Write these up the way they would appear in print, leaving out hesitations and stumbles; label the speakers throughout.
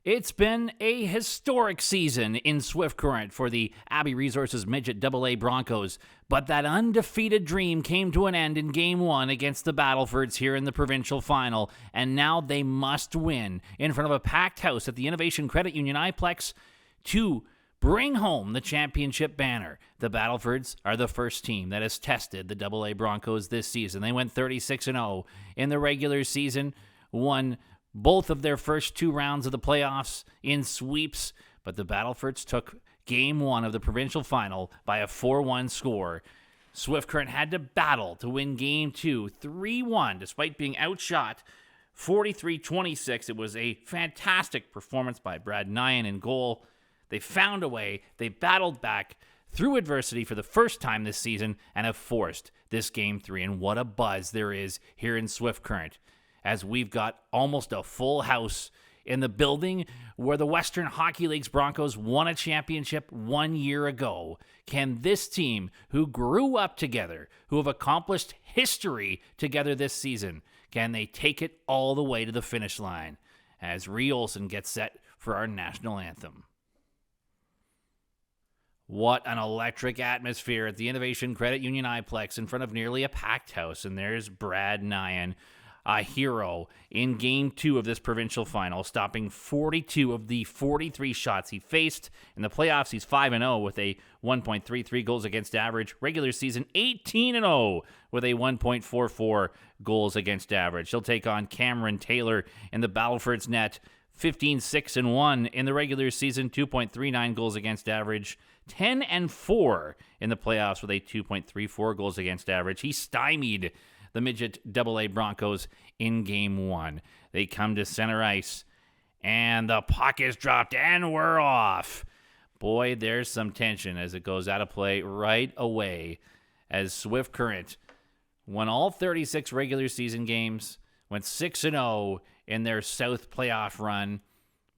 Speaker 1: It's been a historic season in Swift Current for the Abbey Resources Midget AA Broncos, but that undefeated dream came to an end in Game 1 against the Battlefords here in the Provincial Final, and now they must win in front of a packed house at the Innovation Credit Union iPlex to bring home the championship banner. The Battlefords are the first team that has tested the AA Broncos this season. They went 36-0 in the regular season, won both of their first two rounds of the playoffs in sweeps, but the Battlefords took Game 1 of the Provincial Final by a 4-1 score. Swift Current had to battle to win Game 2 3-1, despite being outshot 43-26. It was a fantastic performance by Brad Nyan in goal. They found a way, they battled back through adversity for the first time this season and have forced this Game 3. And what a buzz there is here in Swift Current, as we've got almost a full house in the building where the Western Hockey League's Broncos won a championship 1 year ago. Can this team, who grew up together, who have accomplished history together this season, can they take it all the way to the finish line as Rhea Olsen gets set for our national anthem? What an electric atmosphere at the Innovation Credit Union iPlex in front of nearly a packed house. And there's Brad Nyan, a hero in Game 2 of this Provincial Final, stopping 42 of the 43 shots he faced. In the playoffs, he's 5-0 with a 1.33 goals against average. Regular season, 18-0 with a 1.44 goals against average. He'll take on Cameron Taylor in the Battleford's net, 15-6-1 in the regular season, 2.39 goals against average. 10-4 in the playoffs with a 2.34 goals against average. He stymied the Midget AA Broncos in Game 1. They come to center ice, and the puck is dropped, and we're off. Boy, there's some tension as it goes out of play right away, as Swift Current won all 36 regular season games, went 6-0 in their South playoff run,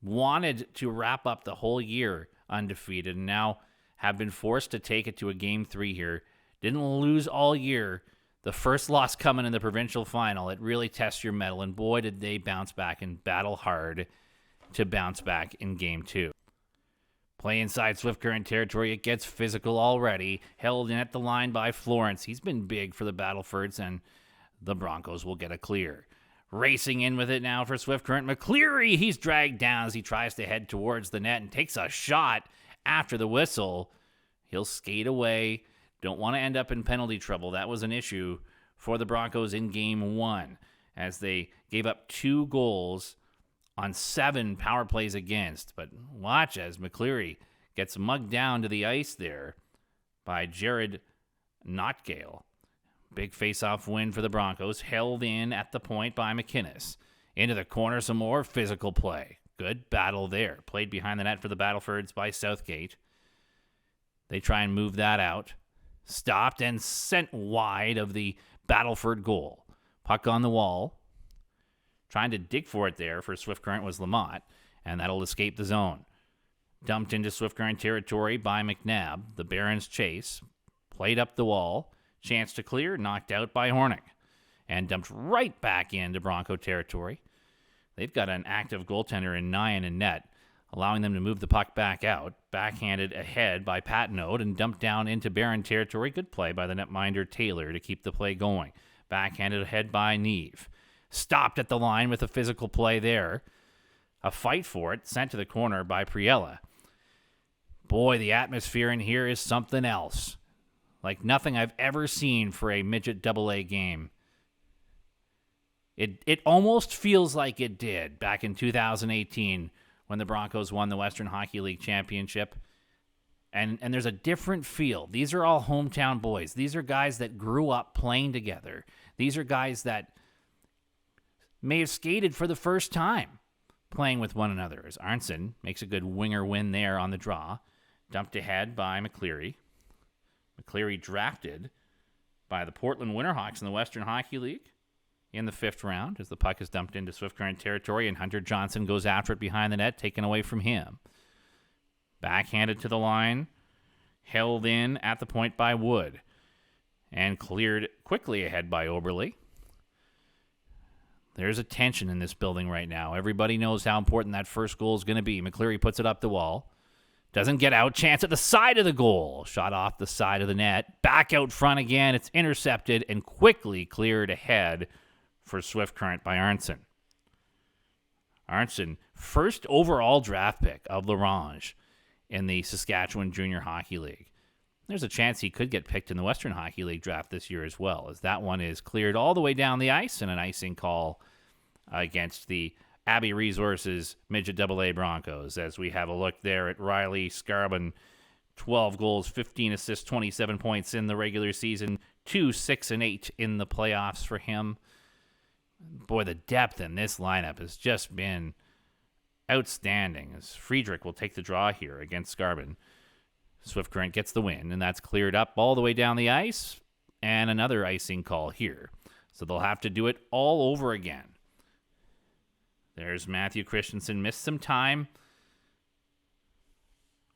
Speaker 1: wanted to wrap up the whole year undefeated, and now have been forced to take it to a Game 3 here. Didn't lose all year. The first loss coming in the Provincial Final, it really tests your mettle, and boy, did they bounce back and battle hard to bounce back in Game 2. Play inside Swift Current territory, it gets physical already, held in at the line by Florence. He's been big for the Battlefords, and the Broncos will get a clear. Racing in with it now for Swift Current, McCleary, he's dragged down as he tries to head towards the net and takes a shot after the whistle. He'll skate away. Don't want to end up in penalty trouble. That was an issue for the Broncos in Game 1, as they gave up 2 goals on 7 power plays against. But watch as McCleary gets mugged down to the ice there by Jared Notgale. Big face-off win for the Broncos, held in at the point by McInnes. Into the corner, some more physical play. Good battle there. Played behind the net for the Battlefords by Southgate. They try and move that out. Stopped and sent wide of the Battleford goal. Puck on the wall. Trying to dig for it there for Swift Current was Lamont, and that'll escape the zone. Dumped into Swift Current territory by McNabb. The Barons chase. Played up the wall. Chance to clear. Knocked out by Hornick. And dumped right back into Bronco territory. They've got an active goaltender in Nyan and net, allowing them to move the puck back out. Backhanded ahead by Patnode and dumped down into Baron territory. Good play by the netminder Taylor to keep the play going. Backhanded ahead by Neve. Stopped at the line with a physical play there. A fight for it, sent to the corner by Priella. Boy, the atmosphere in here is something else. Like nothing I've ever seen for a Midget AA game. It almost feels like it did back in 2018 when the Broncos won the Western Hockey League championship. And there's a different feel. These are all hometown boys. These are guys that grew up playing together. These are guys that may have skated for the first time playing with one another. As Arnson makes a good winger win there on the draw. Dumped ahead by McCleary. McCleary drafted by the Portland Winterhawks in the Western Hockey League in the 5th round, as the puck is dumped into Swift Current territory, and Hunter Johnson goes after it behind the net, taken away from him. Backhanded to the line, held in at the point by Wood, and cleared quickly ahead by Oberle. There's a tension in this building right now. Everybody knows how important that first goal is going to be. McCleary puts it up the wall. Doesn't get out. Chance at the side of the goal. Shot off the side of the net. Back out front again. It's intercepted and quickly cleared ahead for Swift Current by Arnson. Arnson, first overall draft pick of L'Orange in the Saskatchewan Junior Hockey League. There's a chance he could get picked in the Western Hockey League draft this year as well, as that one is cleared all the way down the ice and an icing call against the Abbey Resources Midget AA Broncos, as we have a look there at Riley Scarbon. 12 goals, 15 assists, 27 points in the regular season, 2, 6, and 8 in the playoffs for him. Boy, the depth in this lineup has just been outstanding, as Friedrich will take the draw here against Scarbon. Swift Current gets the win, and that's cleared up all the way down the ice, and another icing call here. So they'll have to do it all over again. There's Matthew Christensen, missed some time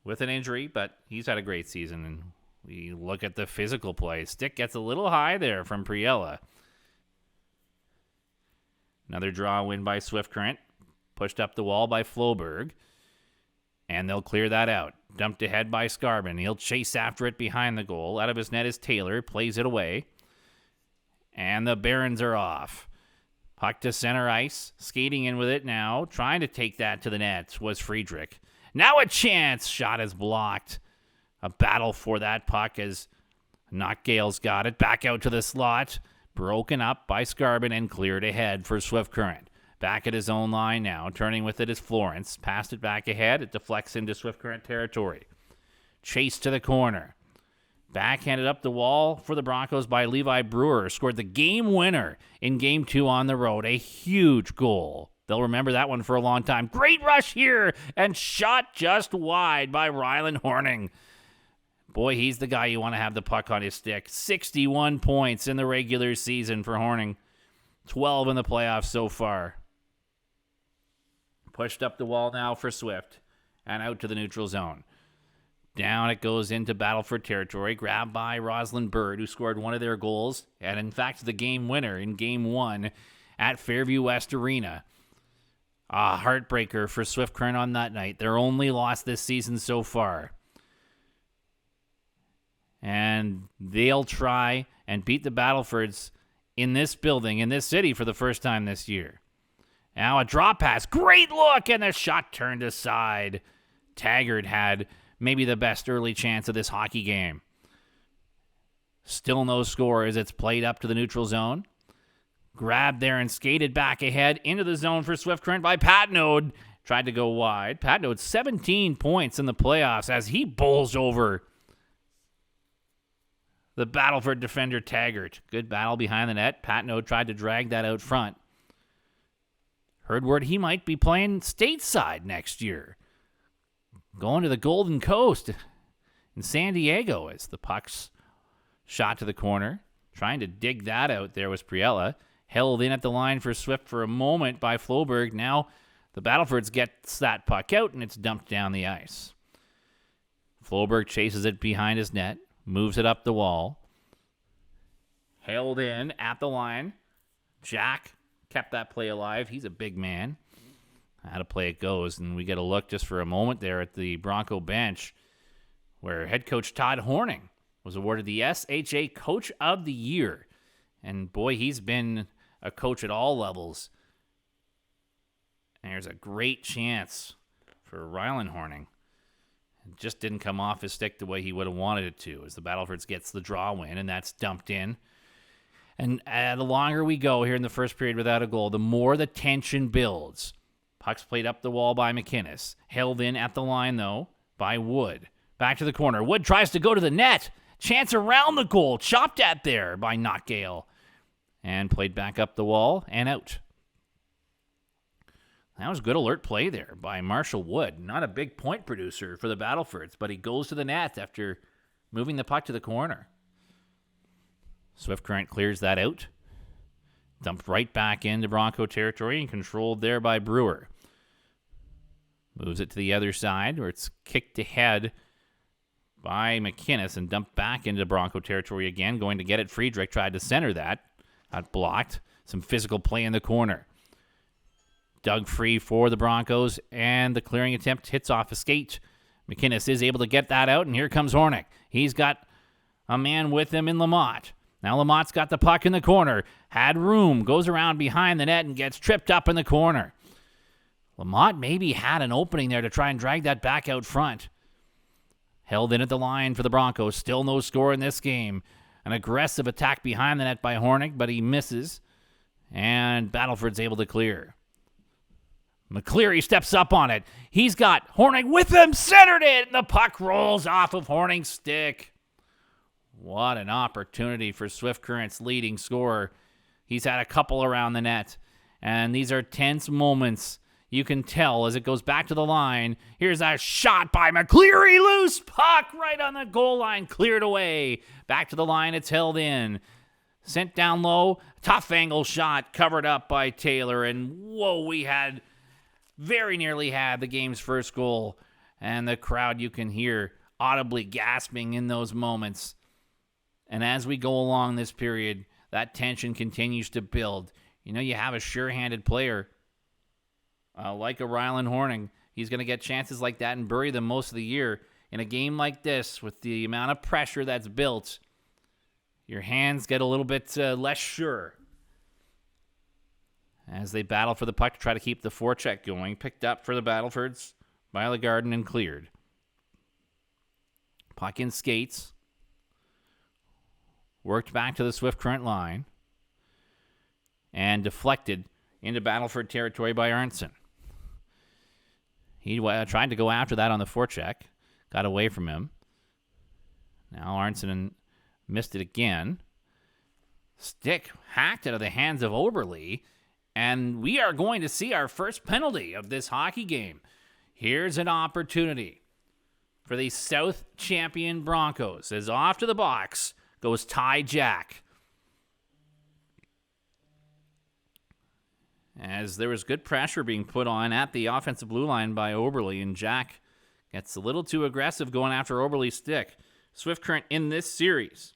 Speaker 1: with an injury, but he's had a great season, and we look at the physical play. Stick gets a little high there from Priella. Another draw win by Swift Current, pushed up the wall by Floberg. And they'll clear that out. Dumped ahead by Scarbon. He'll chase after it behind the goal. Out of his net is Taylor. Plays it away. And the Barons are off. Puck to center ice. Skating in with it now. Trying to take that to the net was Friedrich. Now a chance. Shot is blocked. A battle for that puck as Knockgale's got it. Back out to the slot. Broken up by Scarbon and cleared ahead for Swift Current. Back at his own line now. Turning with it is Florence. Passed it back ahead. It deflects into Swift Current territory. Chase to the corner. Backhanded up the wall for the Broncos by Levi Brewer. Scored the game winner in Game 2 on the road. A huge goal. They'll remember that one for a long time. Great rush here. And shot just wide by Ryland Horning. Boy, he's the guy you want to have the puck on his stick. 61 points in the regular season for Horning. 12 in the playoffs so far. Pushed up the wall now for Swift and out to the neutral zone. Down it goes into Battleford territory, grabbed by Rosalind Bird, who scored one of their goals, and in fact the game winner in Game 1 at Fairview West Arena. A heartbreaker for Swift Current on that night. Their only loss this season so far. And they'll try and beat the Battlefords in this building, in this city, for the first time this year. Now a drop pass. Great look, and the shot turned aside. Taggart had maybe the best early chance of this hockey game. Still no score as it's played up to the neutral zone. Grabbed there and skated back ahead into the zone for Swift Current by Patnode. Tried to go wide. Patnode 17 points in the playoffs as he bowls over the Battleford defender Taggart. Good battle behind the net. Patnode tried to drag that out front. Heard word he might be playing stateside next year. Going to the Golden Coast in San Diego as the puck's shot to the corner. Trying to dig that out there was Priella. Held in at the line for Swift for a moment by Floberg. Now the Battlefords gets that puck out and it's dumped down the ice. Floberg chases it behind his net. Moves it up the wall. Held in at the line. Jack kept that play alive. He's a big man. How to play it goes. And we get a look just for a moment there at the Bronco bench where head coach Todd Horning was awarded the SHA Coach of the Year. And boy, he's been a coach at all levels. And there's a great chance for Ryland Horning. It just didn't come off his stick the way he would have wanted it to, as the Battlefords gets the draw win, and that's dumped in. And the longer we go here in the first period without a goal, the more the tension builds. Puck's played up the wall by McInnes. Held in at the line, though, by Wood. Back to the corner. Wood tries to go to the net. Chance around the goal. Chopped at there by Knockgale. And played back up the wall and out. That was good alert play there by Marshall Wood. Not a big point producer for the Battlefords, but he goes to the net after moving the puck to the corner. Swift Current clears that out. Dumped right back into Bronco territory and controlled there by Brewer. Moves it to the other side where it's kicked ahead by McInnes and dumped back into Bronco territory again. Going to get it. Friedrich tried to center that. Got blocked. Some physical play in the corner. Dug free for the Broncos, and the clearing attempt hits off a skate. McInnes is able to get that out, and here comes Hornick. He's got a man with him in Lamont. Now Lamont's got the puck in the corner. Had room, goes around behind the net and gets tripped up in the corner. Lamont maybe had an opening there to try and drag that back out front. Held in at the line for the Broncos. Still no score in this game. An aggressive attack behind the net by Hornick, but he misses. And Battleford's able to clear. McCleary steps up on it. He's got Hornick with him, centered it, and the puck rolls off of Hornick's stick. What an opportunity for Swift Current's leading scorer. He's had a couple around the net, and these are tense moments. You can tell as it goes back to the line. Here's a shot by McCleary. Loose puck right on the goal line. Cleared away. Back to the line. It's held in. Sent down low. Tough angle shot covered up by Taylor. And whoa, we very nearly had the game's first goal. And the crowd, you can hear audibly gasping in those moments. And as we go along this period, that tension continues to build. You know, you have a sure-handed player like a Rylan Horning. He's going to get chances like that and bury them most of the year. In a game like this, with the amount of pressure that's built, your hands get a little bit less sure. As they battle for the puck to try to keep the forecheck going. Picked up for the Battlefords by Lagarden and cleared. Puck in skates. Worked back to the Swift Current line. And deflected into Battleford territory by Arnson. He tried to go after that on the forecheck. Got away from him. Now Arnson missed it again. Stick hacked out of the hands of Oberle. And we are going to see our first penalty of this hockey game. Here's an opportunity for the South champion Broncos. As off to the box goes Ty Jack. As there was good pressure being put on at the offensive blue line by Oberle, and Jack gets a little too aggressive going after Oberle's stick. Swift Current in this series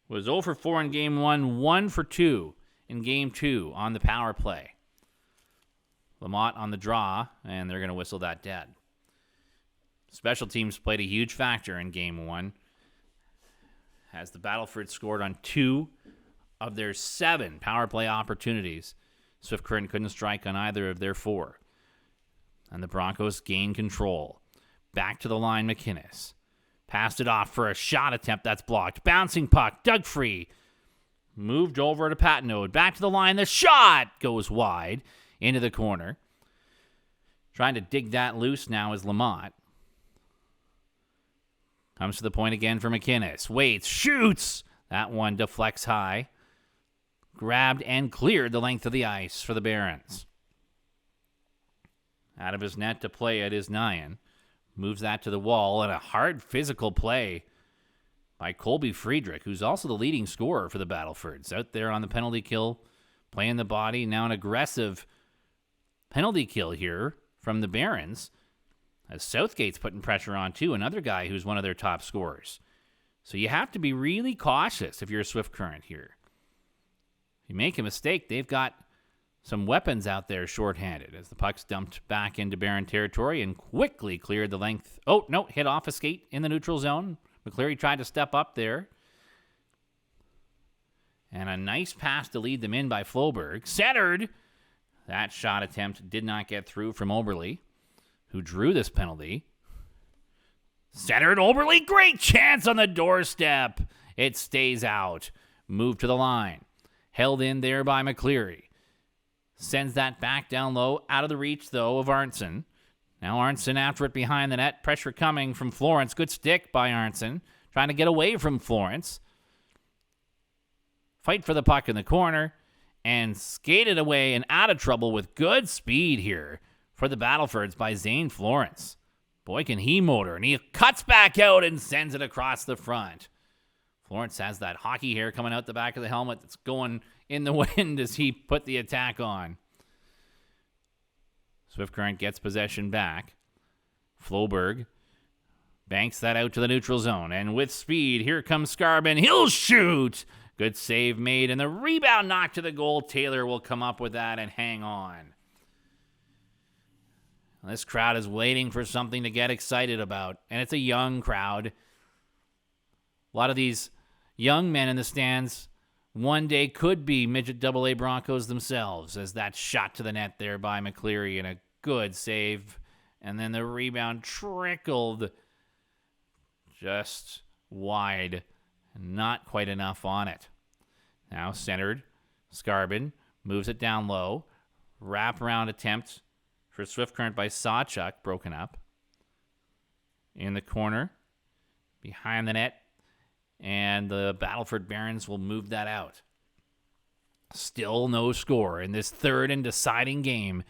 Speaker 1: was 0 for 4 in Game 1, 1 for 2 in Game 2 on the power play. Lamont on the draw, and they're going to whistle that dead. Special teams played a huge factor in Game 1, as the Battleford scored on 2 of their 7 power play opportunities. Swift Current couldn't strike on either of their 4. And the Broncos gained control. Back to the line, McInnes. Passed it off for a shot attempt that's blocked. Bouncing puck, dug free. Moved over to Patnode. Back to the line. The shot goes wide into the corner. Trying to dig that loose now is Lamont. Comes to the point again for McInnes. Waits, shoots. That one deflects high. Grabbed and cleared the length of the ice for the Barons. Out of his net to play it is Nyan. Moves that to the wall, and a hard physical play by Colby Friedrich, who's also the leading scorer for the Battlefords. Out there on the penalty kill, playing the body. Now an aggressive penalty kill here from the Barons, as Southgate's putting pressure on too, another guy who's one of their top scorers. So you have to be really cautious if you're a Swift Current here. If you make a mistake, they've got some weapons out there shorthanded, as the puck's dumped back into Baron territory and quickly cleared the length. Oh, no, hit off a skate in the neutral zone. McCleary tried to step up there. And a nice pass to lead them in by Floberg. Centered. That shot attempt did not get through from Oberle, who drew this penalty. Centered Oberle. Great chance on the doorstep. It stays out. Moved to the line. Held in there by McCleary. Sends that back down low. Out of the reach, though, of Arnson. Now Arnson after it behind the net. Pressure coming from Florence. Good stick by Arnson. Trying to get away from Florence. Fight for the puck in the corner. And skated away and out of trouble with good speed here for the Battlefords by Zane Florence. Boy, can he motor. And he cuts back out and sends it across the front. Florence has that hockey hair coming out the back of the helmet that's going in the wind as he put the attack on. Swift Current gets possession back. Floberg banks that out to the neutral zone. And with speed, here comes Scarbin. He'll shoot! Good save made, and the rebound knocked to the goal. Taylor will come up with that and hang on. This crowd is waiting for something to get excited about, and it's a young crowd. A lot of these young men in the stands one day could be Midget AA Broncos themselves, as that shot to the net there by McCleary and a good save. And then the rebound trickled just wide. Not quite enough on it. Now centered. Skarbin moves it down low. Wrap-around attempt for Swift Current by Sawchuk, broken up. In the corner, behind the net, and the Battleford Barons will move that out. Still no score in this third and deciding game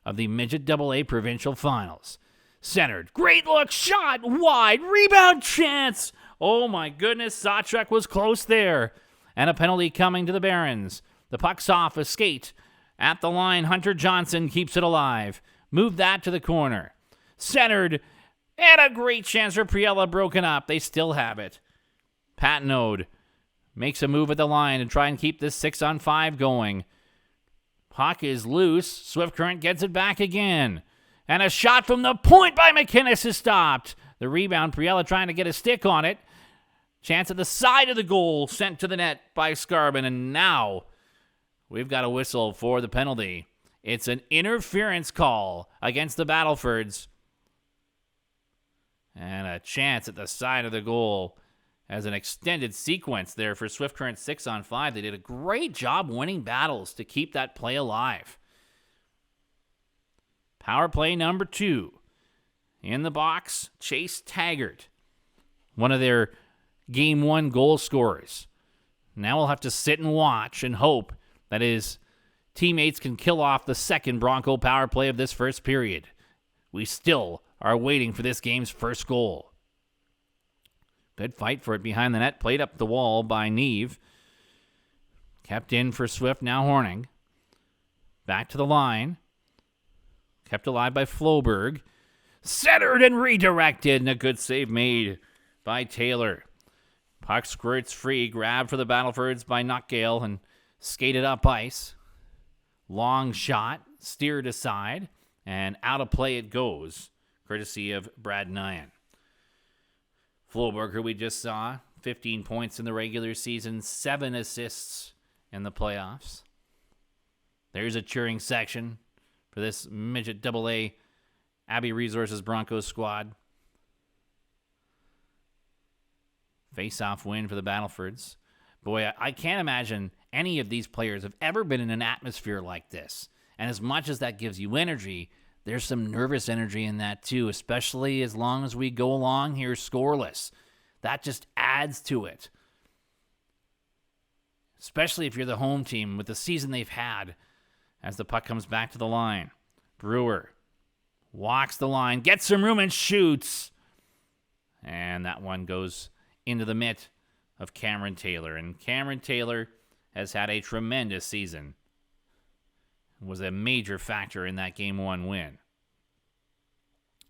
Speaker 1: of the Midget AA Provincial Finals. Centered, great look, shot, wide, rebound chance. Oh my goodness, Sawchuk was close there. And a penalty coming to the Barons. The puck's off a skate. At the line, Hunter Johnson keeps it alive. Move that to the corner. Centered, and a great chance for Priella, broken up. They still have it. Patnode makes a move at the line to try and keep this 6-on-5 going. Puck is loose. Swift Current gets it back again. And a shot from the point by McInnes is stopped. The rebound, Priella trying to get a stick on it. Chance at the side of the goal, sent to the net by Skarbin. And now we've got a whistle for the penalty. It's an interference call against the Battlefords. And a chance at the side of the goal as an extended sequence there for Swift Current 6-on-5. They did a great job winning battles to keep that play alive. Power play number 2. In the box, Chase Taggart, one of their Game 1 goal scorers. Now we'll have to sit and watch and hope that his teammates can kill off the second Bronco power play of this first period. We still are waiting for this game's first goal. Good fight for it behind the net. Played up the wall by Neve. Kept in for Swift, now Horning. Back to the line. Kept alive by Floberg. Centered and redirected. And a good save made by Taylor. Puck squirts free. Grabbed for the Battlefords by Nutgale and skated up ice. Long shot. Steered aside. And out of play it goes. Courtesy of Brad Nyan. Floberg, who we just saw, 15 points in the regular season, 7 assists in the playoffs. There's a cheering section for this Midget AA Abbey Resources Broncos squad. Face-off win for the Battlefords. Boy, I can't imagine any of these players have ever been in an atmosphere like this. And as much as that gives you energy, there's some nervous energy in that too, especially as long as we go along here scoreless. That just adds to it. Especially if you're the home team with the season they've had as the puck comes back to the line. Brewer walks the line, gets some room and shoots. And that one goes into the mitt of Cameron Taylor. And Cameron Taylor has had a tremendous season. Was a major factor in that Game 1 win.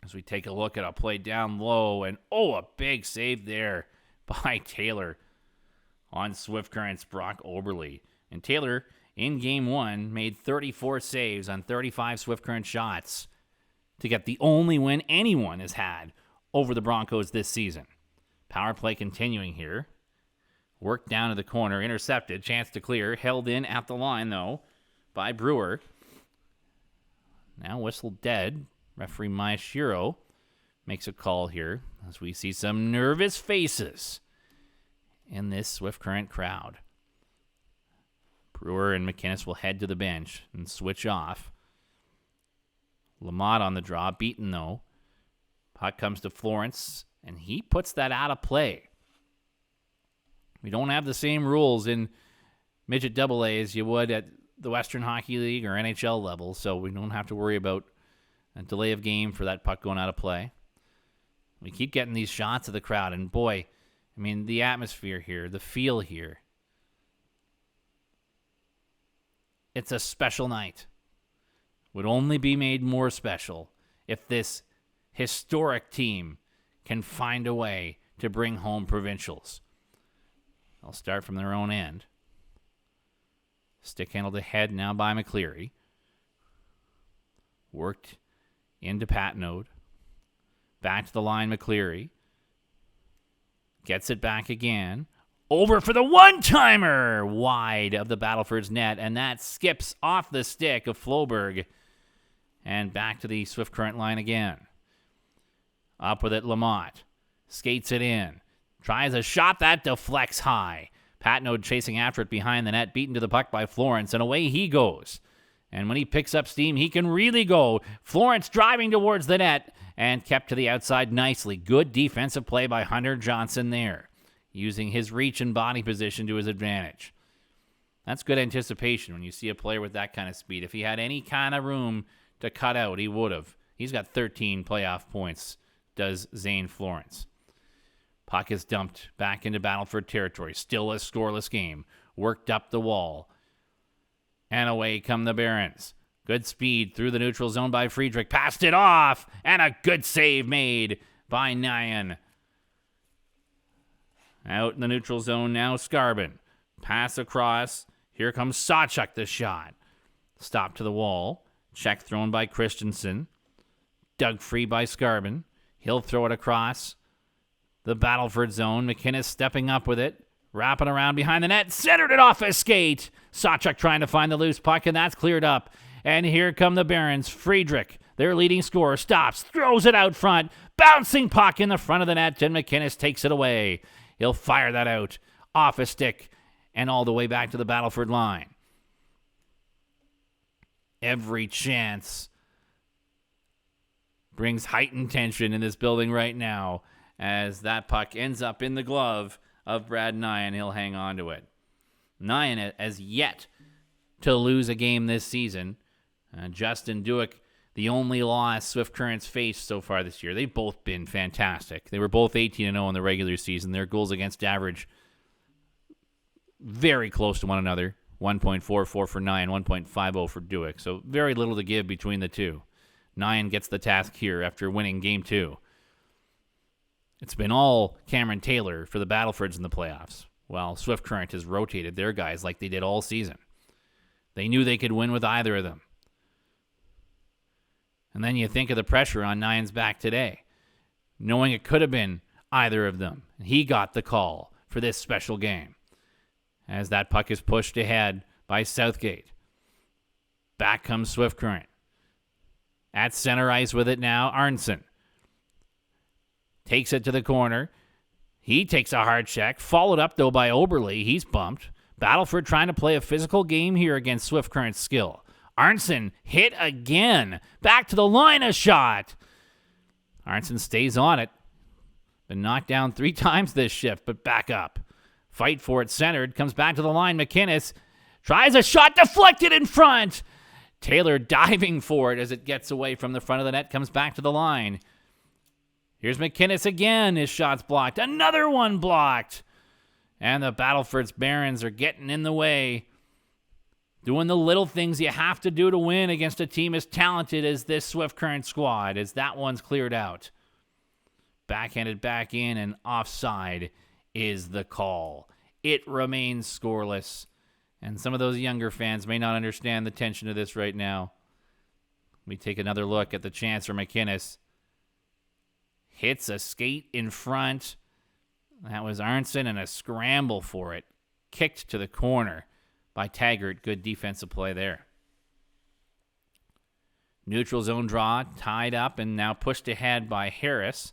Speaker 1: As we take a look at a play down low, and a big save there by Taylor on Swift Current's Brock Oberle. And Taylor, in Game 1, made 34 saves on 35 Swift Current shots to get the only win anyone has had over the Broncos this season. Power play continuing here. Worked down to the corner, intercepted, chance to clear, held in at the line, though, by Brewer. Now whistle dead. Referee Mayashiro makes a call here as we see some nervous faces in this Swift Current crowd. Brewer and McInnes will head to the bench and switch off. Lamont on the draw, beaten though. Puck comes to Florence, and he puts that out of play. We don't have the same rules in Midget AA as you would at the Western Hockey League or NHL level, so we don't have to worry about a delay of game for that puck going out of play. We keep getting these shots of the crowd, and boy, I mean, the atmosphere here, the feel here. It's a special night. Would only be made more special if this historic team can find a way to bring home provincials. They'll start from their own end. Stick handled ahead now by McCleary. Worked into Patnode. Back to the line, McCleary. Gets it back again. Over for the one-timer! Wide of the Battleford's net, and that skips off the stick of Floberg. And back to the Swift Current line again. Up with it, Lamont. Skates it in. Tries a shot that deflects high. Patnode chasing after it behind the net, beaten to the puck by Florence, and away he goes. And when he picks up steam, he can really go. Florence driving towards the net and kept to the outside nicely. Good defensive play by Hunter Johnson there, using his reach and body position to his advantage. That's good anticipation when you see a player with that kind of speed. If he had any kind of room to cut out, he would have. He's got 13 playoff points, does Zane Florence. Puck is dumped back into Battleford territory. Still a scoreless game. Worked up the wall. And away come the Barons. Good speed through the neutral zone by Friedrich. Passed it off. And a good save made by Nyan. Out in the neutral zone now, Skarbin. Pass across. Here comes Sawchuk, the shot. Stop to the wall. Check thrown by Christensen. Dug free by Skarbin. He'll throw it across the Battleford zone. McInnes stepping up with it. Wrapping around behind the net. Centered it off his skate. Sawchuk trying to find the loose puck, and that's cleared up. And here come the Barons. Friedrich, their leading scorer, stops. Throws it out front. Bouncing puck in the front of the net, and McInnes takes it away. He'll fire that out off a stick and all the way back to the Battleford line. Every chance brings heightened tension in this building right now as that puck ends up in the glove of Brad Nyan. He'll hang on to it. Nyan has yet to lose a game this season. Justin Duick, the only loss Swift Currents faced so far this year. They've both been fantastic. They were both 18-0 in the regular season. Their goals against average very close to one another. 1.44 for Nyan, 1.50 for Duick. So very little to give between the two. Nyan gets the task here after winning Game 2. It's been all Cameron Taylor for the Battlefords in the playoffs, while Swift Current has rotated their guys like they did all season. They knew they could win with either of them. And then you think of the pressure on Nyan's back today, knowing it could have been either of them. He got the call for this special game as that puck is pushed ahead by Southgate. Back comes Swift Current. At center ice with it now, Arnson. Takes it to the corner. He takes a hard check. Followed up, though, by Oberle. He's bumped. Battleford trying to play a physical game here against Swift Current's skill. Arnson hit again. Back to the line, a shot. Arnson stays on it. Been knocked down 3 times this shift, but back up. Fight for it centered. Comes back to the line. McInnes tries a shot deflected in front. Taylor diving for it as it gets away from the front of the net. Comes back to the line. Here's McInnes again. His shot's blocked. Another one blocked. And the Battleford's Barons are getting in the way. Doing the little things you have to do to win against a team as talented as this Swift Current squad, as that one's cleared out. Backhanded back in, and offside is the call. It remains scoreless. And some of those younger fans may not understand the tension of this right now. We take another look at the chance for McInnes. Hits a skate in front. That was Arnson, and a scramble for it. Kicked to the corner by Taggart. Good defensive play there. Neutral zone draw, tied up, and now pushed ahead by Harris.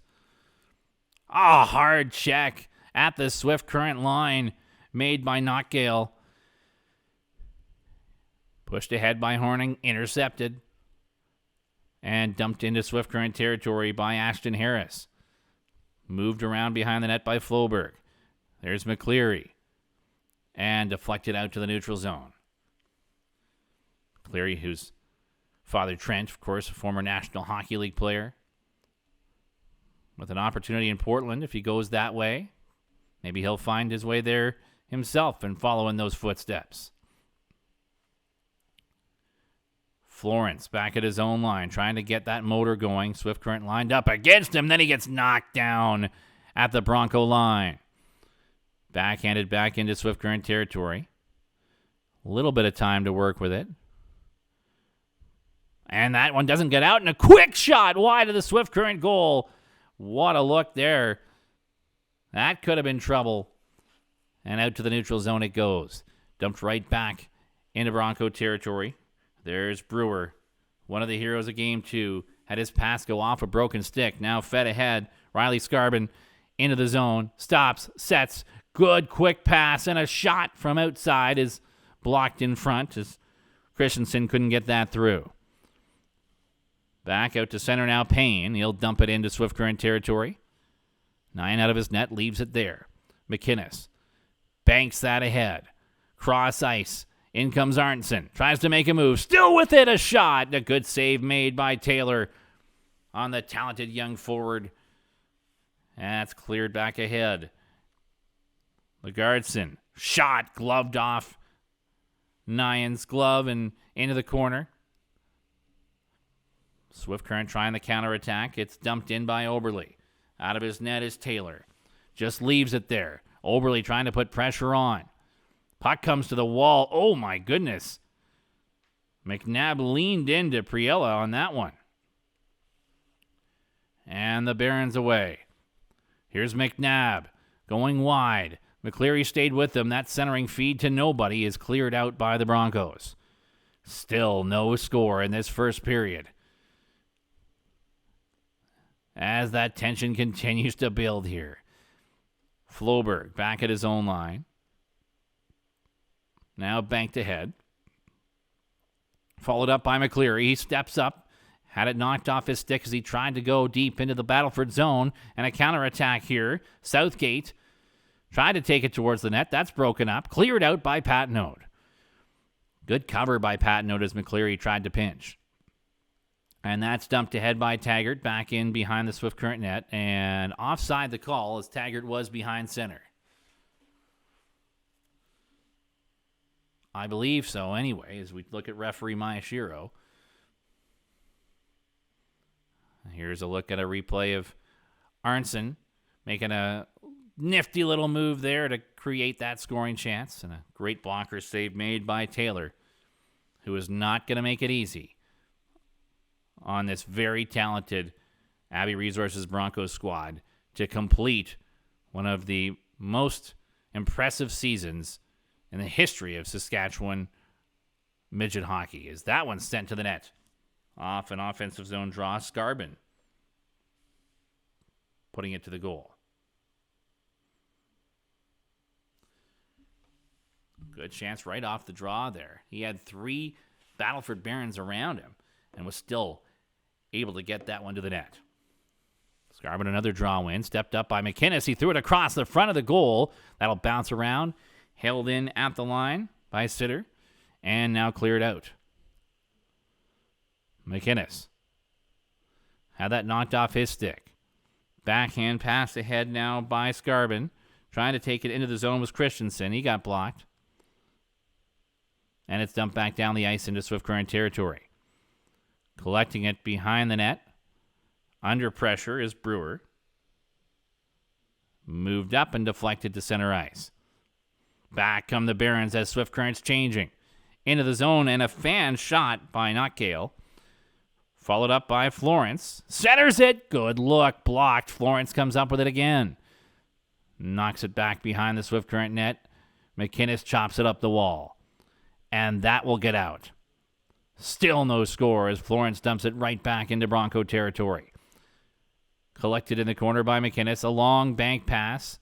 Speaker 1: Hard check at the Swift Current line made by Notgale. Pushed ahead by Horning, intercepted, and dumped into Swift Current territory by Ashton Harris. Moved around behind the net by Floberg. There's McCleary. And deflected out to the neutral zone. McCleary, whose father Trent, of course, a former National Hockey League player. With an opportunity in Portland, if he goes that way, maybe he'll find his way there himself and follow in those footsteps. Florence back at his own line, trying to get that motor going. Swift Current lined up against him. Then he gets knocked down at the Bronco line. Backhanded back into Swift Current territory. A little bit of time to work with it. And that one doesn't get out, and a quick shot wide of the Swift Current goal. What a look there. That could have been trouble. And out to the neutral zone it goes. Dumped right back into Bronco territory. There's Brewer, one of the heroes of Game 2. Had his pass go off a broken stick. Now fed ahead. Riley Scarbin into the zone. Stops, sets. Good quick pass, and a shot from outside is blocked in front as Christensen couldn't get that through. Back out to center now, Payne. He'll dump it into Swift Current territory. 9 out of his net, leaves it there. McInnes banks that ahead. Cross ice. In comes Arnson. Tries to make a move. Still with it, a shot. A good save made by Taylor on the talented young forward. That's cleared back ahead. Lagardeson. Shot gloved off Nyan's glove and into the corner. Swift Current trying the counterattack. It's dumped in by Oberle. Out of his net is Taylor. Just leaves it there. Oberle trying to put pressure on. Puck comes to the wall. Oh, my goodness. McNabb leaned into Priella on that one. And the Barons away. Here's McNabb going wide. McCleary stayed with them. That centering feed to nobody is cleared out by the Broncos. Still no score in this first period, as that tension continues to build here. Floberg back at his own line. Now banked ahead. Followed up by McCleary. He steps up. Had it knocked off his stick as he tried to go deep into the Battleford zone. And a counterattack here. Southgate tried to take it towards the net. That's broken up. Cleared out by Patnode. Good cover by Patnode as McCleary tried to pinch. And that's dumped ahead by Taggart, back in behind the Swift Current net, and offside the call as Taggart was behind center. I believe so anyway, as we look at referee Mayashiro. Here's a look at a replay of Arnson making a nifty little move there to create that scoring chance, and a great blocker save made by Taylor, who is not going to make it easy on this very talented Abbey Resources Broncos squad to complete one of the most impressive seasons in the history of Saskatchewan midget hockey. Is that one sent to the net? Off an offensive zone draw, Scarbin putting it to the goal. Good chance right off the draw there. He had 3 Battleford Barons around him and was still able to get that one to the net. Scarbin, another draw win. Stepped up by McInnes. He threw it across the front of the goal. That'll bounce around. Held in at the line by Sitter. And now cleared out. McInnes had that knocked off his stick. Backhand pass ahead now by Scarbin. Trying to take it into the zone was Christensen. He got blocked. And it's dumped back down the ice into Swift Current territory. Collecting it behind the net. Under pressure is Brewer. Moved up and deflected to center ice. Back come the Barons as Swift Current's changing. Into the zone, and a fan shot by Notgale. Followed up by Florence. Centers it. Good look. Blocked. Florence comes up with it again. Knocks it back behind the Swift Current net. McInnes chops it up the wall. And that will get out. Still no score as Florence dumps it right back into Bronco territory. Collected in the corner by McInnes. A long bank pass.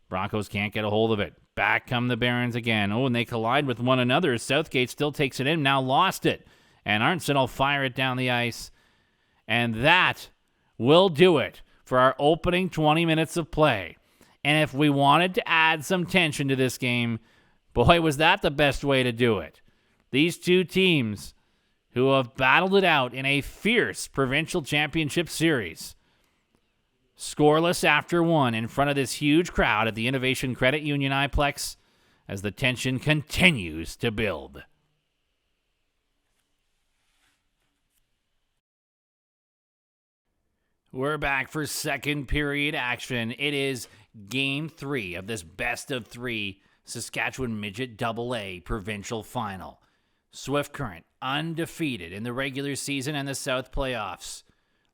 Speaker 1: Broncos can't get a hold of it. Back come the Barons again. Oh, and they collide with one another. Southgate still takes it in. Now lost it. And Arnson will fire it down the ice. And that will do it for our opening 20 minutes of play. And if we wanted to add some tension to this game, boy, was that the best way to do it. These two teams who have battled it out in a fierce provincial championship series, scoreless after one in front of this huge crowd at the Innovation Credit Union Iplex as the tension continues to build. We're back for second period action. It is Game 3 of this best of 3 Saskatchewan Midget AA Provincial Final. Swift Current undefeated in the regular season and the South playoffs,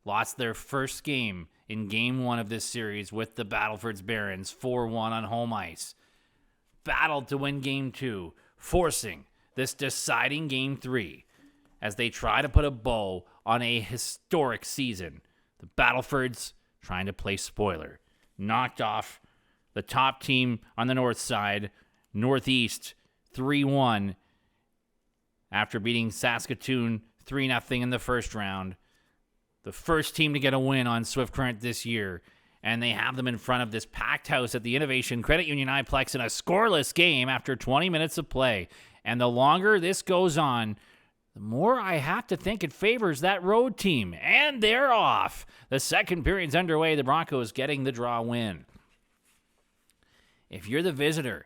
Speaker 1: lost their first game in Game 1 of this series with the Battleford Barons 4-1 on home ice. Battled to win Game 2, forcing this deciding Game 3 as they try to put a bow on a historic season. The Battlefords trying to play spoiler. Knocked off the top team on the north side, Northeast, 3-1 after beating Saskatoon 3-0 in the first round. The first team to get a win on Swift Current this year, and they have them in front of this packed house at the Innovation Credit Union Iplex in a scoreless game after 20 minutes of play. And the longer this goes on, the more I have to think it favors that road team. And they're off. The second period's underway. The Broncos getting the draw win. If you're the visitor,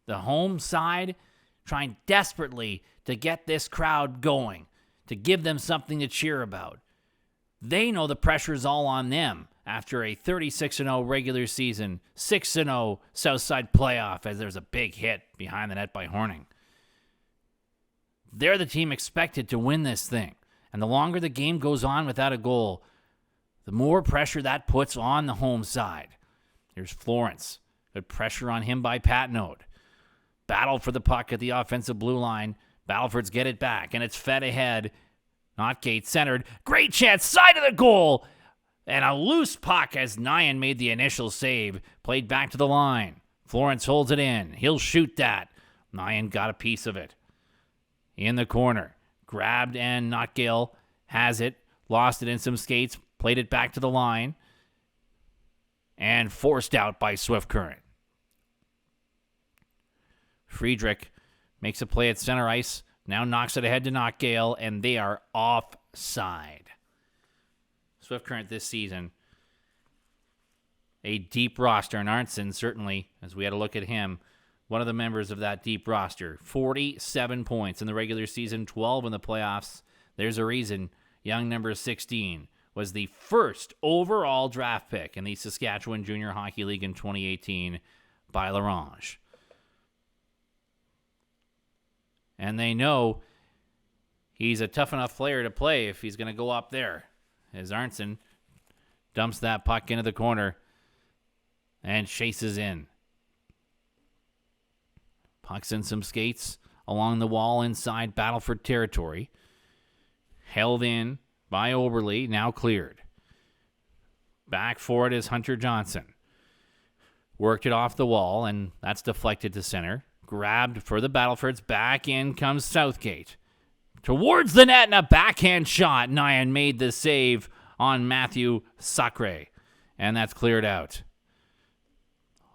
Speaker 1: the home side trying desperately to get this crowd going, to give them something to cheer about. They know the pressure's all on them after a 36-0 regular season, 6-0 Southside playoff as there's a big hit behind the net by Horning. They're the team expected to win this thing. And the longer the game goes on without a goal, the more pressure that puts on the home side. Here's Florence. Good pressure on him by Patnode. Battle for the puck at the offensive blue line. Battlefords get it back, and it's fed ahead. Notgate centered. Great chance, side of the goal. And a loose puck as Nyan made the initial save. Played back to the line. Florence holds it in. He'll shoot that. Nyan got a piece of it. In the corner. Grabbed, and Notgill has it. Lost it in some skates. Played it back to the line. And forced out by Swift Current. Friedrich makes a play at center ice. Now knocks it ahead to Notgill, and they are offside. Swift Current this season, a deep roster, and Arnson certainly, as we had a look at him, one of the members of that deep roster. 47 points in the regular season, 12 in the playoffs. There's a reason young number 16 was the first overall draft pick in the Saskatchewan Junior Hockey League in 2018 by Larange. And they know he's a tough enough player to play if he's going to go up there. As Arnson dumps that puck into the corner and chases in. Puck's in some skates along the wall inside Battleford territory. Held in by Oberle, now cleared. Back for it is Hunter Johnson. Worked it off the wall, and that's deflected to center. Grabbed for the Battlefords. Back in comes Southgate. Towards the net and a backhand shot. Nyan made the save on Matthew Sacre. And that's cleared out.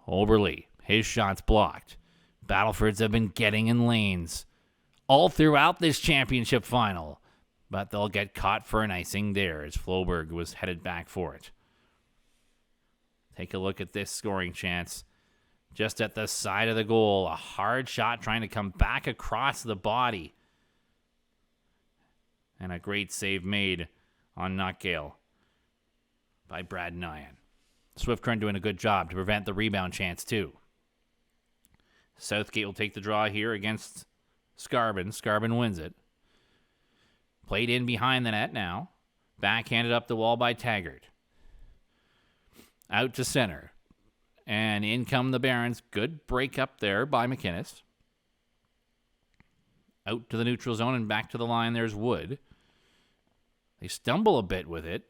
Speaker 1: Oberle, his shot's blocked. Battlefords have been getting in lanes all throughout this championship final. But they'll get caught for an icing there as Floberg was headed back for it. Take a look at this scoring chance. Just at the side of the goal, a hard shot trying to come back across the body. And a great save made on Notgill by Brad Nyan. Swift Current doing a good job to prevent the rebound chance, too. Southgate will take the draw here against Scarbin. Scarbin wins it. Played in behind the net now. Backhanded up the wall by Taggart. Out to center. And in come the Barons. Good break up there by McInnes. Out to the neutral zone and back to the line. There's Wood. They stumble a bit with it.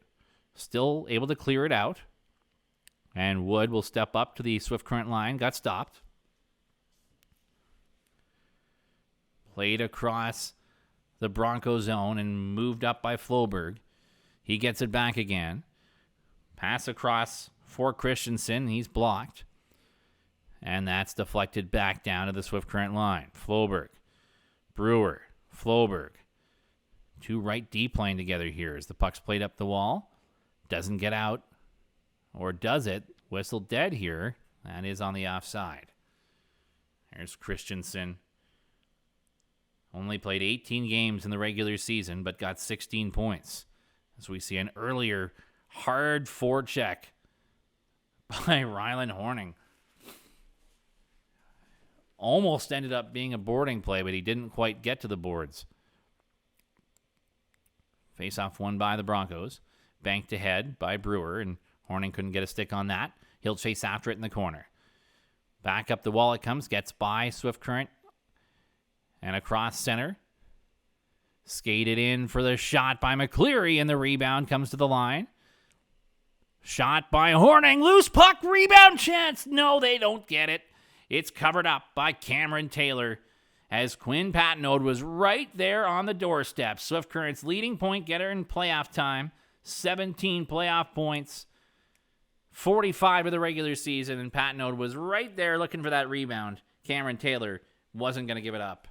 Speaker 1: Still able to clear it out. And Wood will step up to the Swift Current line. Got stopped. Played across the Bronco zone and moved up by Floberg. He gets it back again. Pass across for Christensen. He's blocked. And that's deflected back down to the Swift Current line. Floberg. Brewer. Floberg. Two right D playing together here as the puck's played up the wall. Doesn't get out. Or does it? Whistle dead here. That is on the offside. There's Christensen. Only played 18 games in the regular season, but got 16 points. As we see an earlier hard forecheck by Ryland Horning. Almost ended up being a boarding play, but he didn't quite get to the boards. Face-off won by the Broncos. Banked ahead by Brewer, and Horning couldn't get a stick on that. He'll chase after it in the corner. Back up the wall it comes, gets by Swift Current, and across center. Skated in for the shot by McCleary, and the rebound comes to the line. Shot by Horning, loose puck, rebound chance. No, they don't get it. It's covered up by Cameron Taylor, as Quinn Patnode was right there on the doorstep. Swift Current's leading point getter in playoff time, 17 playoff points, 45 of the regular season, and Patnode was right there looking for that rebound. Cameron Taylor wasn't going to give it up.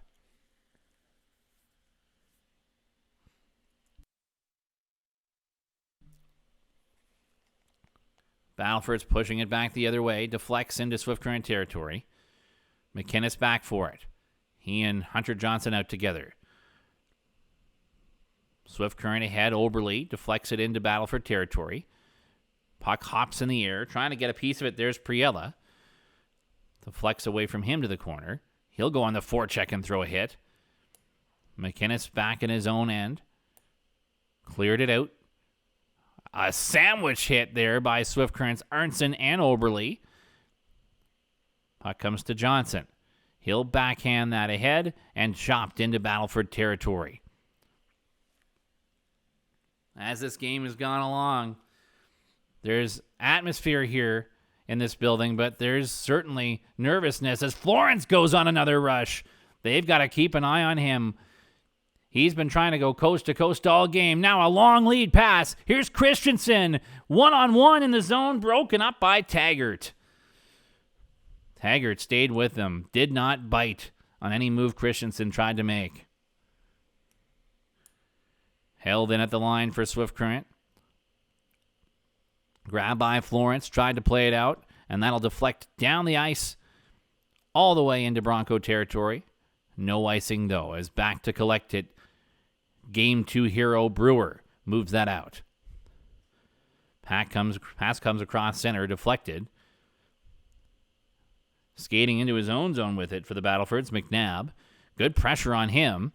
Speaker 1: Battleford's pushing it back the other way, deflects into Swift Current territory. McInnes back for it. He and Hunter Johnson out together. Swift Current ahead, Oberle deflects it into Battleford territory. Puck hops in the air, trying to get a piece of it. There's Priella. Deflects away from him to the corner. He'll go on the forecheck and throw a hit. McInnes back in his own end. Cleared it out. A sandwich hit there by Swift Current's Arnson and Oberle. Puck comes to Johnson. He'll backhand that ahead and chopped into Battleford territory. As this game has gone along, there's atmosphere here in this building, but there's certainly nervousness as Florence goes on another rush. They've got to keep an eye on him. He's been trying to go coast to coast all game. Now a long lead pass. Here's Christensen. One-on-one in the zone, broken up by Taggart. Taggart stayed with them. Did not bite on any move Christensen tried to make. Held in at the line for Swift Current. Grabbed by Florence. Tried to play it out. And that'll deflect down the ice all the way into Bronco territory. No icing, though, as back to collect it. Game 2 hero Brewer moves that out. Pass comes across center, deflected. Skating into his own zone with it for the Battlefords, McNabb. Good pressure on him.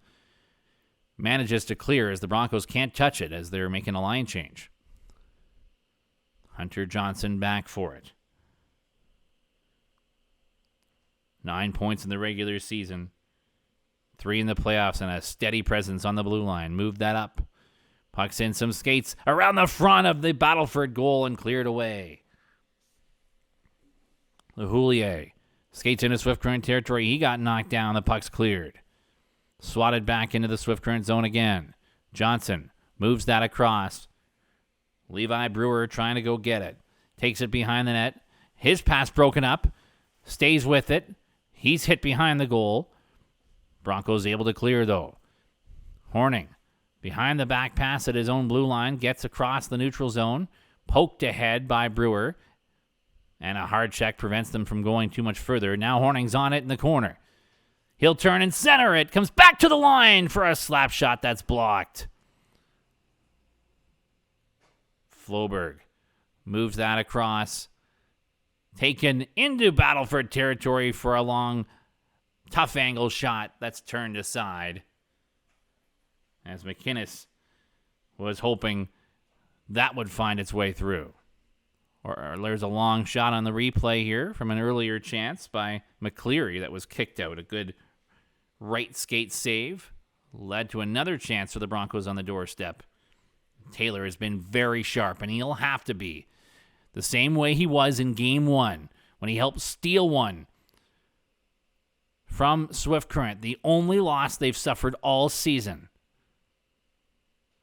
Speaker 1: Manages to clear as the Broncos can't touch it as they're making a line change. Hunter Johnson back for it. 9 points in the regular season. 3 in the playoffs and a steady presence on the blue line. Moved that up. Puck's in some skates around the front of the Battleford goal and cleared away. LeHoulier skates into Swift Current territory. He got knocked down. The puck's cleared. Swatted back into the Swift Current zone again. Johnson moves that across. Levi Brewer trying to go get it. Takes it behind the net. His pass broken up. Stays with it. He's hit behind the goal. Broncos able to clear, though. Horning, behind the back pass at his own blue line, gets across the neutral zone. Poked ahead by Brewer. And a hard check prevents them from going too much further. Now Horning's on it in the corner. He'll turn and center it. Comes back to the line for a slap shot that's blocked. Floberg moves that across. Taken into Battleford territory for a long, tough angle shot that's turned aside. As McInnes was hoping that would find its way through. Or there's a long shot on the replay here from an earlier chance by McCleary that was kicked out. A good right skate save led to another chance for the Broncos on the doorstep. Taylor has been very sharp, and he'll have to be. The same way he was in Game 1 when he helped steal one from Swift Current, the only loss they've suffered all season.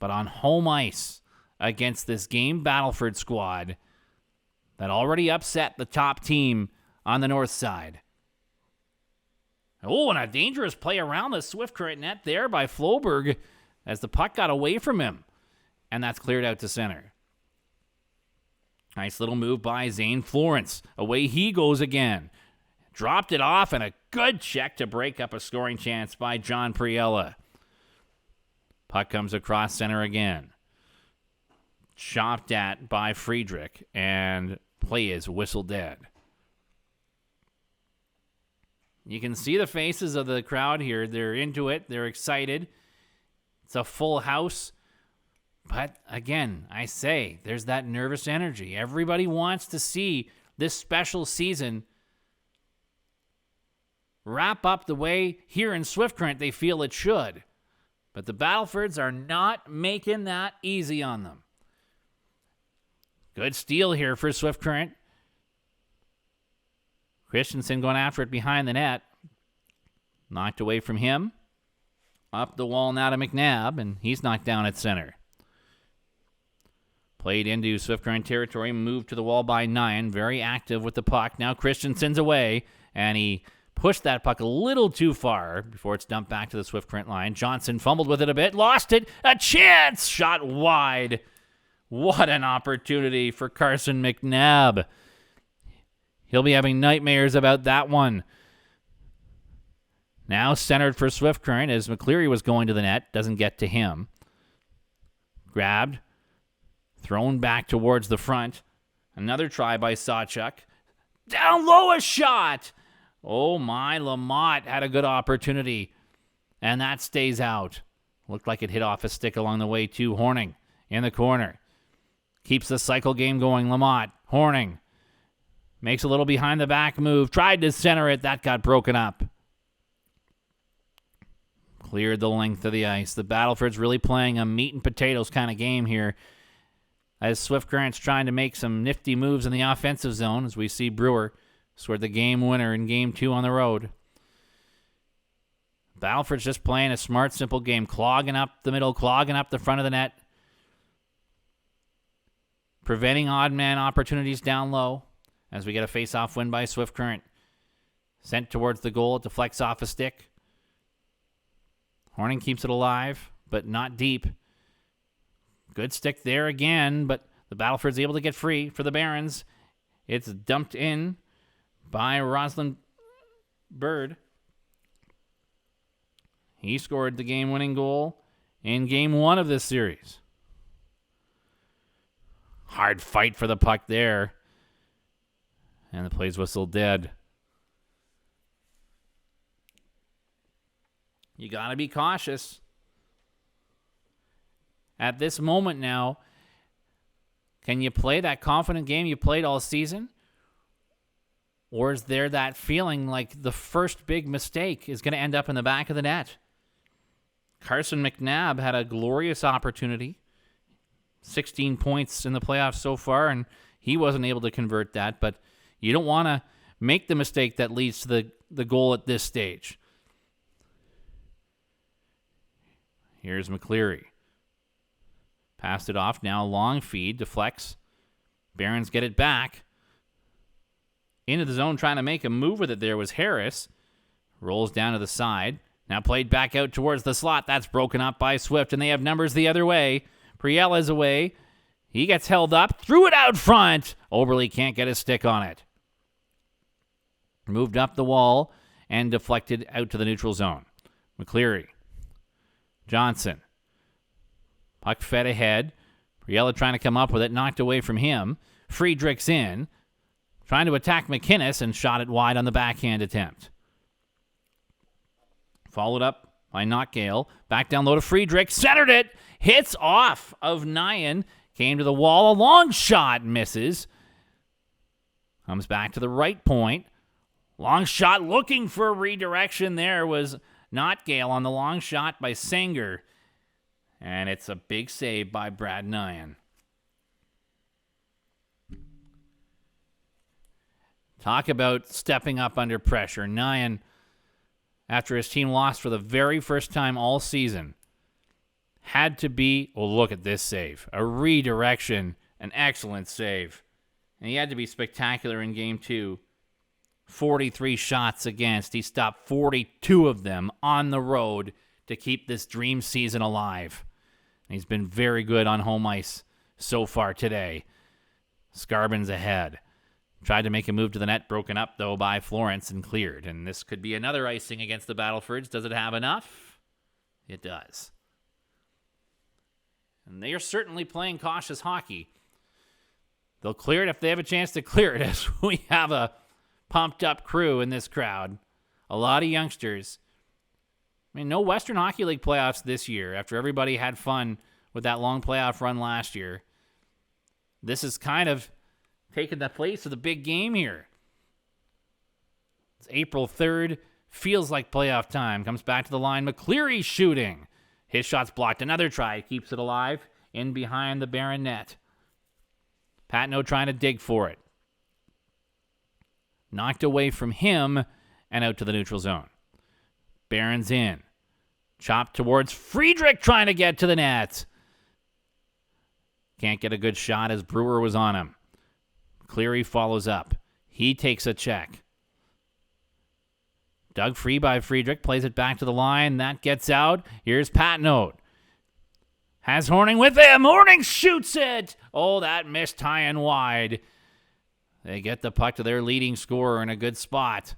Speaker 1: But on home ice against this game Battleford squad that already upset the top team on the north side. Oh, and a dangerous play around the Swift Current net there by Floberg as the puck got away from him. And that's cleared out to center. Nice little move by Zane Florence. Away he goes again. Dropped it off, and a good check to break up a scoring chance by John Priella. Puck comes across center again. Chopped at by Friedrich, and play is whistled dead. You can see the faces of the crowd here. They're into it. They're excited. It's a full house. But again, I say, there's that nervous energy. Everybody wants to see this special season wrap up the way here in Swift Current they feel it should. But the Battlefords are not making that easy on them. Good steal here for Swift Current. Christensen going after it behind the net. Knocked away from him. Up the wall now to McNabb, and he's knocked down at center. Played into Swift Current territory, moved to the wall by Nyan. Very active with the puck. Now Christensen's away, and he pushed that puck a little too far before it's dumped back to the Swift Current line. Johnson fumbled with it a bit, lost it. A chance! Shot wide. What an opportunity for Carson McNabb. He'll be having nightmares about that one. Now centered for Swift Current as McCleary was going to the net. Doesn't get to him. Grabbed. Thrown back towards the front. Another try by Sawchuk. Down low, a shot. Oh my, Lamont had a good opportunity. And that stays out. Looked like it hit off a stick along the way too. Horning in the corner. Keeps the cycle game going. Lamont. Horning. Makes a little behind the back move. Tried to center it. That got broken up. Cleared the length of the ice. The Battlefords really playing a meat and potatoes kind of game here, as Swift Current's trying to make some nifty moves in the offensive zone, as we see Brewer scored the game winner in Game 2 on the road. Battleford's just playing a smart, simple game, clogging up the middle, clogging up the front of the net, preventing odd man opportunities down low, as we get a face-off win by Swift Current. Sent towards the goal, it deflects off a stick. Horning keeps it alive, but not deep. Good stick there again, but the Battleford's able to get free for the Barons. It's dumped in by Rosalind Bird. He scored the game-winning goal in Game 1 of this series. Hard fight for the puck there. And the play's whistle dead. You got to be cautious. At this moment now, can you play that confident game you played all season? Or is there that feeling like the first big mistake is going to end up in the back of the net? Carson McNabb had a glorious opportunity. 16 points in the playoffs so far, and he wasn't able to convert that. But you don't want to make the mistake that leads to the goal at this stage. Here's McCleary. Passed it off. Now long feed. Deflects. Barons get it back. Into the zone trying to make a move with it there was Harris. Rolls down to the side. Now played back out towards the slot. That's broken up by Swift, and they have numbers the other way. Priella's away. He gets held up. Threw it out front. Oberle can't get a stick on it. Moved up the wall and deflected out to the neutral zone. McCleary. Johnson. Puck fed ahead. Priella trying to come up with it. Knocked away from him. Friedrich's in. Trying to attack McInnes and shot it wide on the backhand attempt. Followed up by Notgale. Back down low to Friedrich. Centered it. Hits off of Nyan. Came to the wall. A long shot. Misses. Comes back to the right point. Long shot looking for a redirection. There was Notgale on the long shot by Sanger. And it's a big save by Brad Nyan. Talk about stepping up under pressure. Nyan, after his team lost for the very first time all season, had to be, well, look at this save. A redirection, an excellent save. And he had to be spectacular in Game 2. 43 shots against. He stopped 42 of them on the road to keep this dream season alive. And he's been very good on home ice so far today. Scarbin's ahead. Tried to make a move to the net, broken up, though, by Florence and cleared. And this could be another icing against the Battlefords. Does it have enough? It does. And they are certainly playing cautious hockey. They'll clear it if they have a chance to clear it, as we have a pumped-up crew in this crowd. A lot of youngsters. I mean, no Western Hockey League playoffs this year after everybody had fun with that long playoff run last year. This is kind of taking the place of the big game here. It's April 3rd. Feels like playoff time. Comes back to the line. McCleary shooting. His shot's blocked. Another try. Keeps it alive. In behind the Baron net. Patenaude trying to dig for it. Knocked away from him and out to the neutral zone. Barons in. Chopped towards Friedrich trying to get to the net. Can't get a good shot as Brewer was on him. Cleary follows up. He takes a check. Dug free by Friedrich. Plays it back to the line. That gets out. Here's Patenaude. Has Horning with him. Horning shoots it. Oh, that missed high and wide. They get the puck to their leading scorer in a good spot.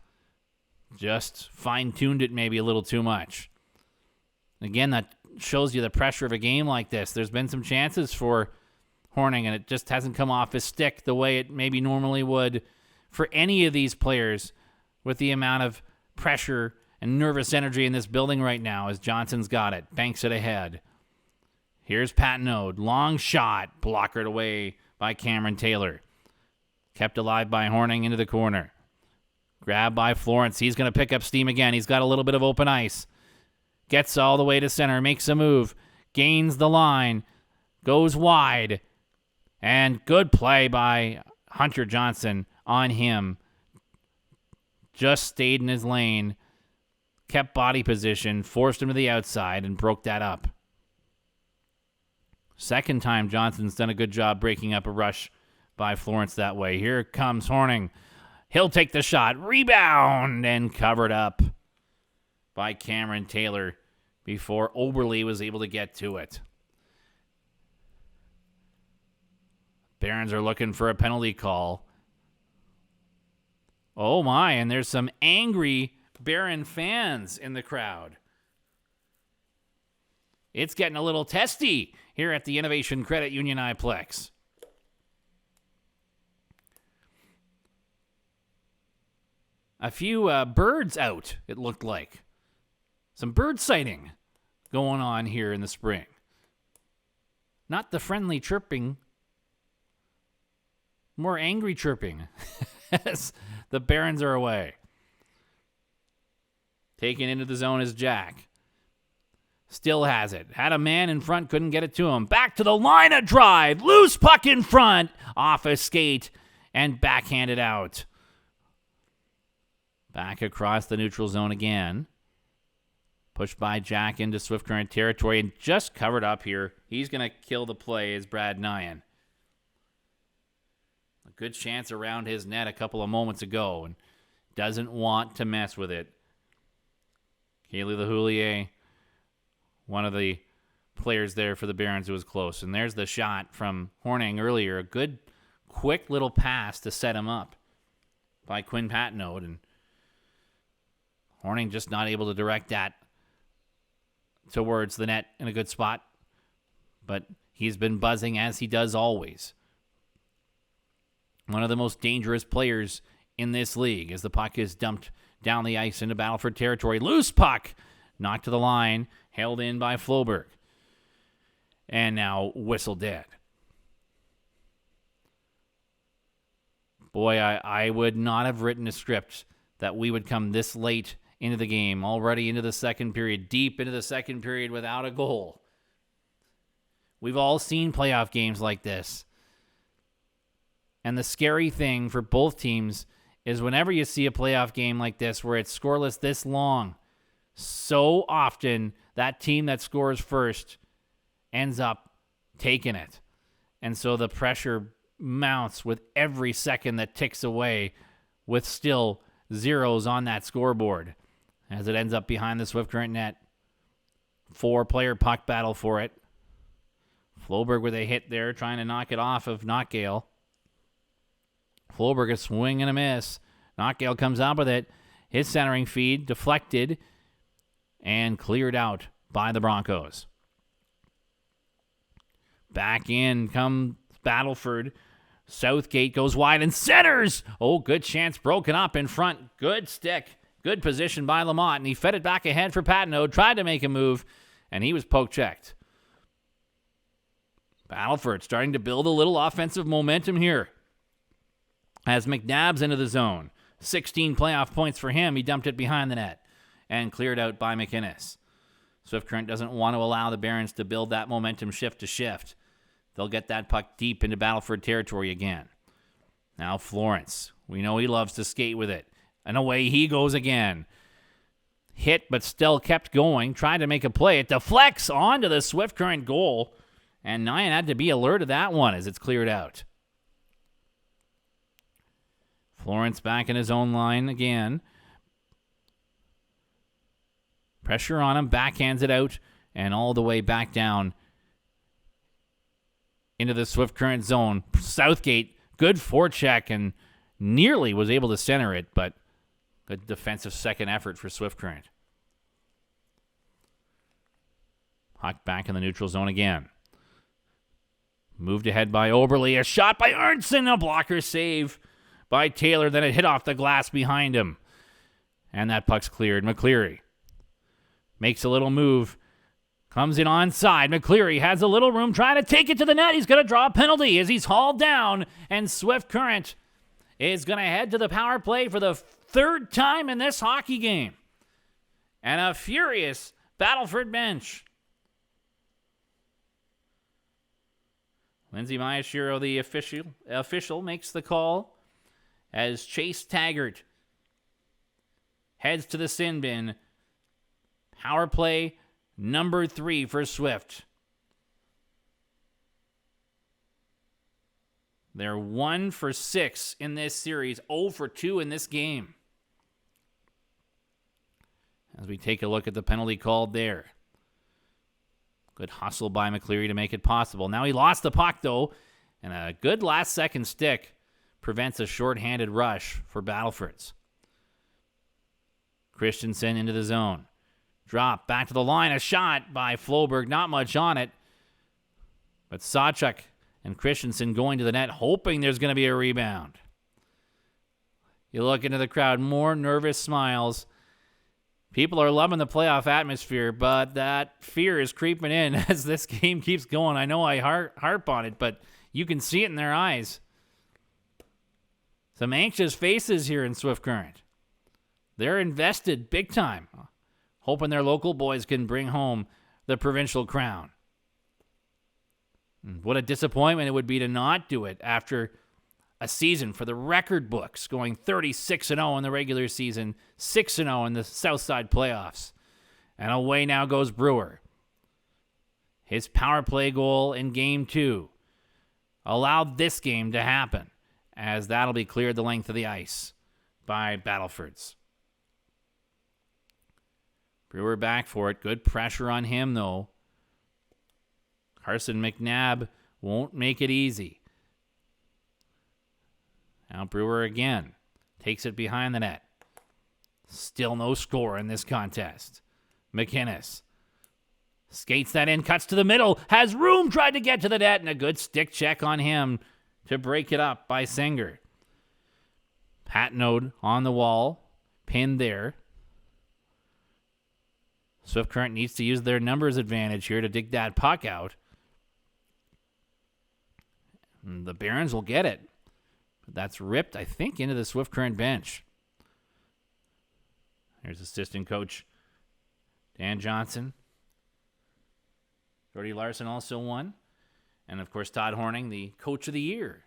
Speaker 1: Just fine-tuned it maybe a little too much. Again, that shows you the pressure of a game like this. There's been some chances for Horning, and it just hasn't come off his stick the way it maybe normally would for any of these players with the amount of pressure and nervous energy in this building right now as Johnson's got it. Banks it ahead. Here's Patenaude. Long shot. Blockered away by Cameron Taylor. Kept alive by Horning into the corner. Grabbed by Florence. He's going to pick up steam again. He's got a little bit of open ice. Gets all the way to center. Makes a move. Gains the line. Goes wide. And good play by Hunter Johnson on him. Just stayed in his lane. Kept body position. Forced him to the outside and broke that up. Second time Johnson's done a good job breaking up a rush by Florence that way. Here comes Horning. He'll take the shot. Rebound and covered up by Cameron Taylor before Oberle was able to get to it. Barons are looking for a penalty call. Oh my, and there's some angry Baron fans in the crowd. It's getting a little testy here at the Innovation Credit Union Iplex. A few birds out, it looked like. Some bird sighting going on here in the spring. Not the friendly chirping, more angry chirping as the Barons are away. Taken into the zone is Jack. Still has it. Had a man in front, couldn't get it to him. Back to the line of drive. Loose puck in front. Off a skate and backhanded out. Back across the neutral zone again. Pushed by Jack into Swift Current territory and just covered up here. He's going to kill the play as Brad Nyan. A good chance around his net a couple of moments ago and doesn't want to mess with it. Kaylee LaHoulier, one of the players there for the Barons who was close. And there's the shot from Horning earlier. A good, quick little pass to set him up by Quinn Patenaude. And Horning just not able to direct that towards the net in a good spot. But he's been buzzing as he does always. One of the most dangerous players in this league as the puck is dumped down the ice into Battleford territory. Loose puck. Knocked to the line. Held in by Floberg. And now whistle dead. Boy, I would not have written a script that we would come this late into the game, already into the second period, deep into the second period without a goal. We've all seen playoff games like this. And the scary thing for both teams is whenever you see a playoff game like this where it's scoreless this long, so often that team that scores first ends up taking it. And so the pressure mounts with every second that ticks away with still zeros on that scoreboard as it ends up behind the Swift Current net. 4-player puck battle for it. Floberg with a hit there trying to knock it off of Notgale. Floberg a swing and a miss. Notgale comes out with it. His centering feed deflected and cleared out by the Broncos. Back in comes Battleford. Southgate goes wide and centers. Oh, good chance broken up in front. Good stick. Good position by Lamont. And he fed it back ahead for Patenaude. Tried to make a move, and he was poke-checked. Battleford starting to build a little offensive momentum here as McNabb's into the zone. 16 playoff points for him. He dumped it behind the net and cleared out by McInnes. Swift Current doesn't want to allow the Barons to build that momentum shift to shift. They'll get that puck deep into Battleford territory again. Now Florence. We know he loves to skate with it. And away he goes again. Hit, but still kept going. Tried to make a play. It deflects onto the Swift Current goal. And Nyan had to be alert of that one as it's cleared out. Florence back in his own line again. Pressure on him, backhands it out, and all the way back down into the Swift Current zone. Southgate, good forecheck, and nearly was able to center it, but good defensive second effort for Swift Current. Puck back in the neutral zone again. Moved ahead by Oberle. A shot by Arnson. A blocker save by Taylor. Then it hit off the glass behind him. And that puck's cleared. McCleary makes a little move. Comes in onside. McCleary has a little room trying to take it to the net. He's going to draw a penalty as he's hauled down. And Swift Current is going to head to the power play for the third time in this hockey game. And a furious Battleford bench. Lindsay Miyashiro, the official, makes the call as Chase Taggart heads to the sin bin. Power play number 3 for Swift. They're 1 for 6 in this series, 0 for 2 in this game. As we take a look at the penalty called there. Good hustle by McCleary to make it possible. Now he lost the puck, though, and a good last-second stick prevents a short-handed rush for Battlefords. Christensen into the zone. Drop back to the line. A shot by Floberg. Not much on it. But Sawchuk and Christensen going to the net, hoping there's going to be a rebound. You look into the crowd, more nervous smiles. People are loving the playoff atmosphere, but that fear is creeping in as this game keeps going. I know I harp on it, but you can see it in their eyes. Some anxious faces here in Swift Current. They're invested big time, hoping their local boys can bring home the provincial crown. And what a disappointment it would be to not do it after a season for the record books, going 36-0 in the regular season, 6-0 in the Southside playoffs. And away now goes Brewer. His power play goal in Game 2 allowed this game to happen, as that'll be cleared the length of the ice by Battlefords. Brewer back for it. Good pressure on him, though. Carson McNabb won't make it easy. Now Brewer again takes it behind the net. Still no score in this contest. McInnes skates that in, cuts to the middle, has room, tried to get to the net, and a good stick check on him to break it up by Singer. Patnode on the wall, pinned there. Swift Current needs to use their numbers advantage here to dig that puck out. And the Barons will get it. But that's ripped, I think, into the Swift Current bench. Here's assistant coach Dan Johnson. Jordy Larson also won. And, of course, Todd Horning, the coach of the year,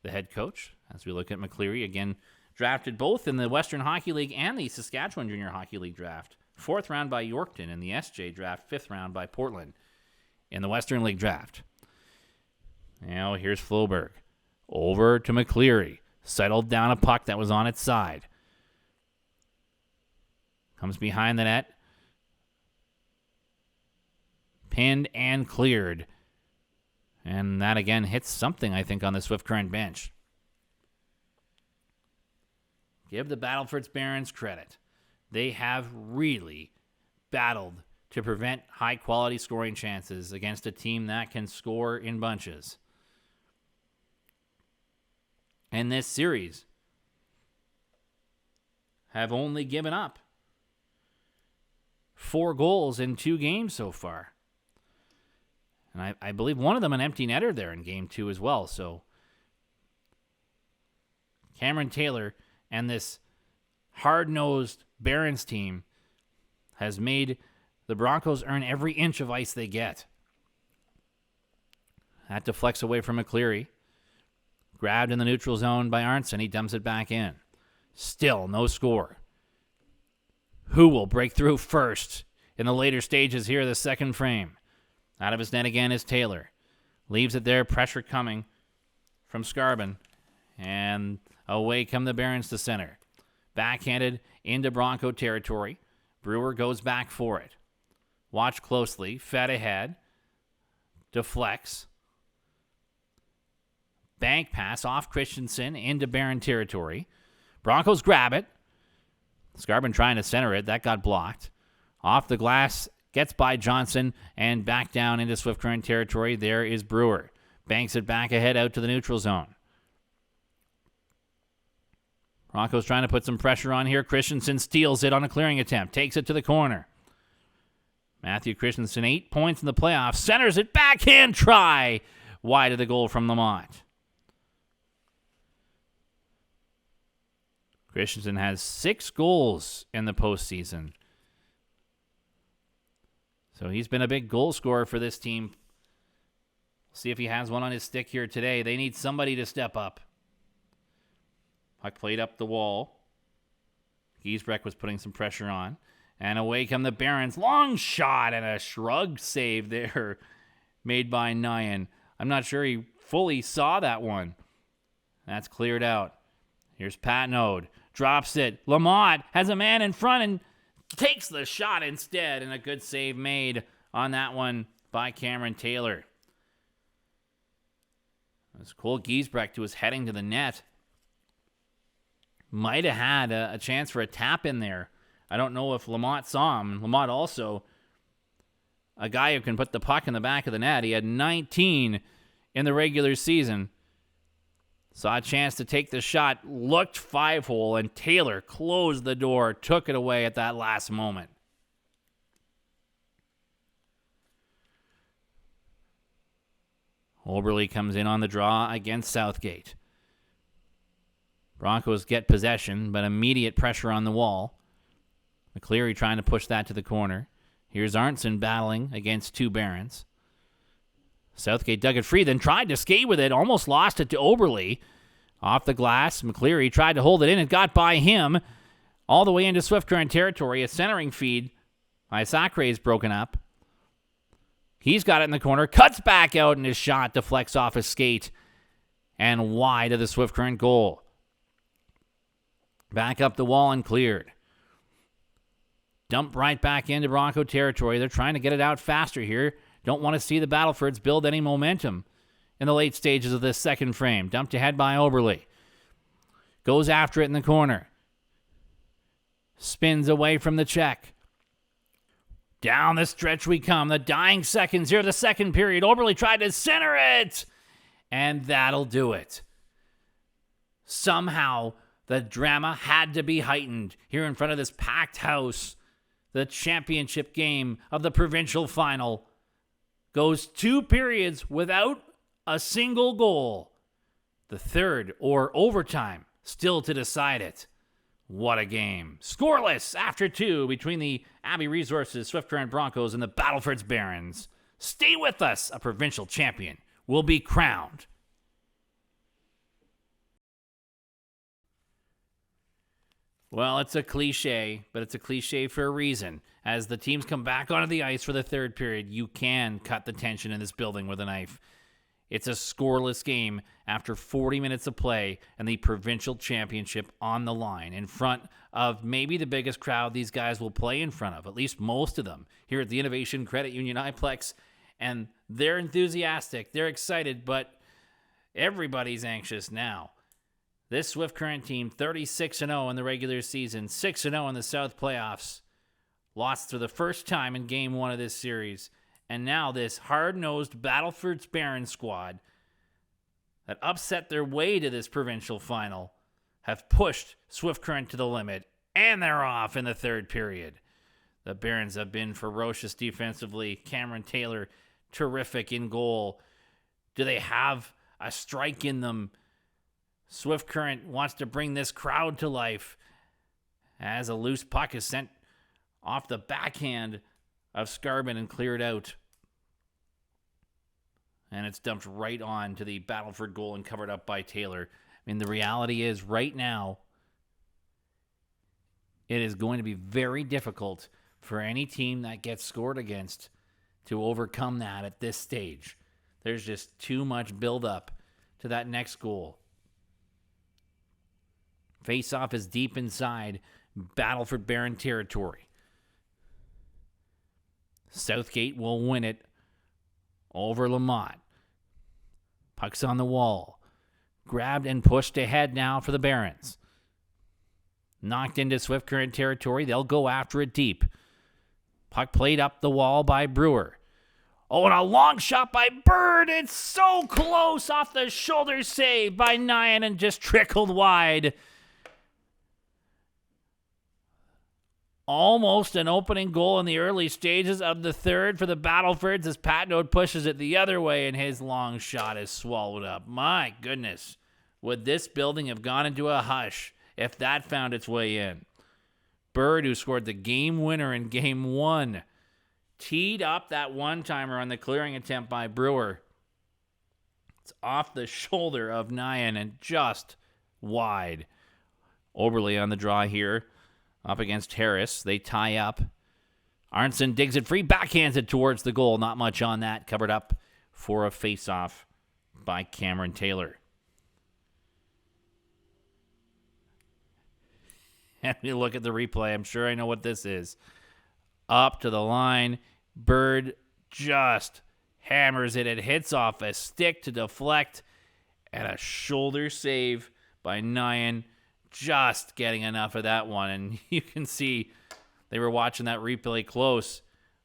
Speaker 1: the head coach. As we look at McCleary, again, drafted both in the Western Hockey League and the Saskatchewan Junior Hockey League draft. 4th round by Yorkton in the SJ draft. 5th round by Portland in the Western League draft. Now here's Floberg. Over to McCleary. Settled down a puck that was on its side. Comes behind the net. Pinned and cleared. And that again hits something, I think, on the Swift Current bench. Give the Battlefords Barons credit. They have really battled to prevent high-quality scoring chances against a team that can score in bunches. And this series have only given up 4 goals in 2 games so far. And I believe one of them an empty netter there in game 2 as well. So Cameron Taylor and this hard-nosed Barons team has made the Broncos earn every inch of ice they get. That deflects away from McCleary. Grabbed in the neutral zone by Arntzen. He dumps it back in. Still no score. Who will break through first in the later stages here of the second frame? Out of his net again is Taylor. Leaves it there. Pressure coming from Skarbin. And away come the Barons to center. Backhanded into Bronco territory. Brewer goes back for it. Watch closely. Fed ahead. Deflects. Bank pass off Christensen into Baron territory. Broncos grab it. Skarbin trying to center it. That got blocked. Off the glass. Gets by Johnson and back down into Swift Current territory. There is Brewer. Banks it back ahead out to the neutral zone. Broncos trying to put some pressure on here. Christensen steals it on a clearing attempt. Takes it to the corner. Matthew Christensen, 8 points in the playoffs. Centers it. Backhand try. Wide of the goal from Lamont. Christensen has 6 goals in the postseason. So he's been a big goal scorer for this team. See if he has one on his stick here today. They need somebody to step up. Puck played up the wall. Giesbrecht was putting some pressure on. And away come the Barons. Long shot and a shrug save there made by Nyan. I'm not sure he fully saw that one. That's cleared out. Here's Patnode. Drops it. Lamont has a man in front and takes the shot instead, and a good save made on that one by Cameron Taylor. As Cole Giesbrecht, who was heading to the net, might have had a chance for a tap in there. I don't know if Lamont saw him. Lamont also a guy who can put the puck in the back of the net. He had 19 in the regular season. Saw a chance to take the shot, looked 5-hole, and Taylor closed the door, took it away at that last moment. Oberle comes in on the draw against Southgate. Broncos get possession, but immediate pressure on the wall. McCleary trying to push that to the corner. Here's Arntzen battling against 2 Barons. Southgate dug it free, then tried to skate with it, almost lost it to Oberle. Off the glass, McCleary tried to hold it in and got by him all the way into Swift Current territory. A centering feed by Sacre is broken up. He's got it in the corner, cuts back out, and his shot deflects off his skate and wide of the Swift Current goal. Back up the wall and cleared. Dump right back into Bronco territory. They're trying to get it out faster here. Don't want to see the Battlefords build any momentum in the late stages of this second frame. Dumped ahead by Oberle. Goes after it in the corner. Spins away from the check. Down the stretch we come. The dying seconds here of the second period. Oberle tried to center it. And that'll do it. Somehow the drama had to be heightened here in front of this packed house. The championship game of the provincial final goes 2 periods without a single goal. The third, or overtime, still to decide it. What a game. Scoreless after 2 between the Abbey Resources Swift Current Broncos and the Battleford's Barons. Stay with us. A provincial champion will be crowned. Well, it's a cliche, but it's a cliche for a reason. As the teams come back onto the ice for the third period, you can cut the tension in this building with a knife. It's a scoreless game after 40 minutes of play and the provincial championship on the line in front of maybe the biggest crowd these guys will play in front of, at least most of them, here at the Innovation Credit Union iPlex. And they're enthusiastic, they're excited, but everybody's anxious now. This Swift Current team, 36-0 in the regular season, 6-0 in the South playoffs, lost for the first time in Game 1 of this series. And now this hard-nosed Battleford's Barons squad that upset their way to this provincial final have pushed Swift Current to the limit, and they're off in the third period. The Barons have been ferocious defensively. Cameron Taylor terrific in goal. Do they have a strike in them? Swift Current wants to bring this crowd to life as a loose puck is sent off the backhand of Skarbin and cleared out. And it's dumped right on to the Battleford goal and covered up by Taylor. I mean, the reality is right now, it is going to be very difficult for any team that gets scored against to overcome that at this stage. There's just too much buildup to that next goal. Face-off is deep inside Battleford Baron territory. Southgate will win it over Lamont. Puck's on the wall. Grabbed and pushed ahead now for the Barons. Knocked into Swift Current territory. They'll go after it deep. Puck played up the wall by Brewer. Oh, and a long shot by Bird. It's so close off the shoulder save by Nyan and just trickled wide. Almost an opening goal in the early stages of the third for the Battlefords as Patnode pushes it the other way and his long shot is swallowed up. My goodness, would this building have gone into a hush if that found its way in? Bird, who scored the game winner in game one, teed up that one-timer on the clearing attempt by Brewer. It's off the shoulder of Nyan and just wide. Oberle on the draw here. Up against Harris. They tie up. Arnson digs it free. Backhands it towards the goal. Not much on that. Covered up for a face-off by Cameron Taylor. And we look at the replay. I'm sure I know what this is. Up to the line. Bird just hammers it. It hits off a stick to deflect. And a shoulder save by Nyan. Just getting enough of that one. And you can see they were watching that replay close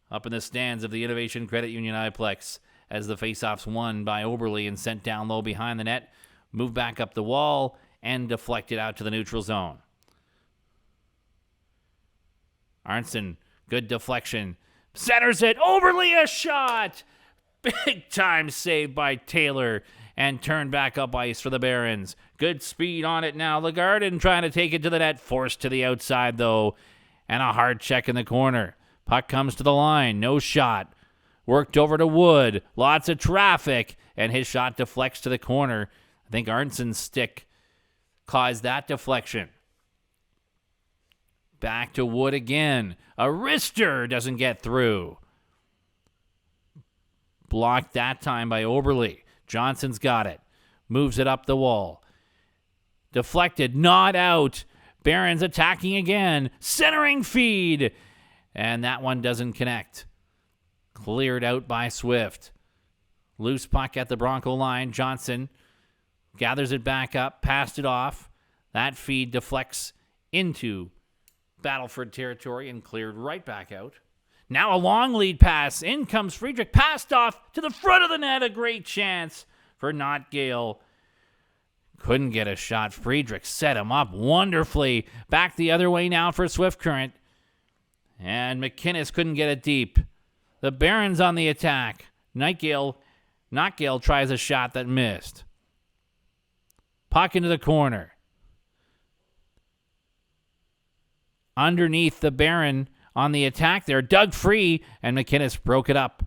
Speaker 1: up in the stands of the Innovation Credit Union Iplex as the faceoff's won by Oberle and sent down low behind the net, moved back up the wall, and deflected out to the neutral zone. Arnson, good deflection. Centers it. Oberle, a shot. Big time save by Taylor. And turned back up ice for the Barons. Good speed on it now. Lagarden trying to take it to the net. Forced to the outside, though. And a hard check in the corner. Puck comes to the line. No shot. Worked over to Wood. Lots of traffic. And his shot deflects to the corner. I think Arnson's stick caused that deflection. Back to Wood again. A wrister doesn't get through. Blocked that time by Oberle. Johnson's got it. Moves it up the wall. Deflected. Not out. Barons attacking again. Centering feed. And that one doesn't connect. Cleared out by Swift. Loose puck at the Bronco line. Johnson gathers it back up. Passed it off. That feed deflects into Battleford territory and cleared right back out. Now a long lead pass. In comes Friedrich. Passed off to the front of the net. A great chance for Not Gale. Couldn't get a shot. Friedrich set him up wonderfully. Back the other way now for Swift Current. And McInnes couldn't get it deep. The Barons on the attack. Not Gale tries a shot that missed. Puck into the corner. Underneath the Baron on the attack there, dug free, and McInnes broke it up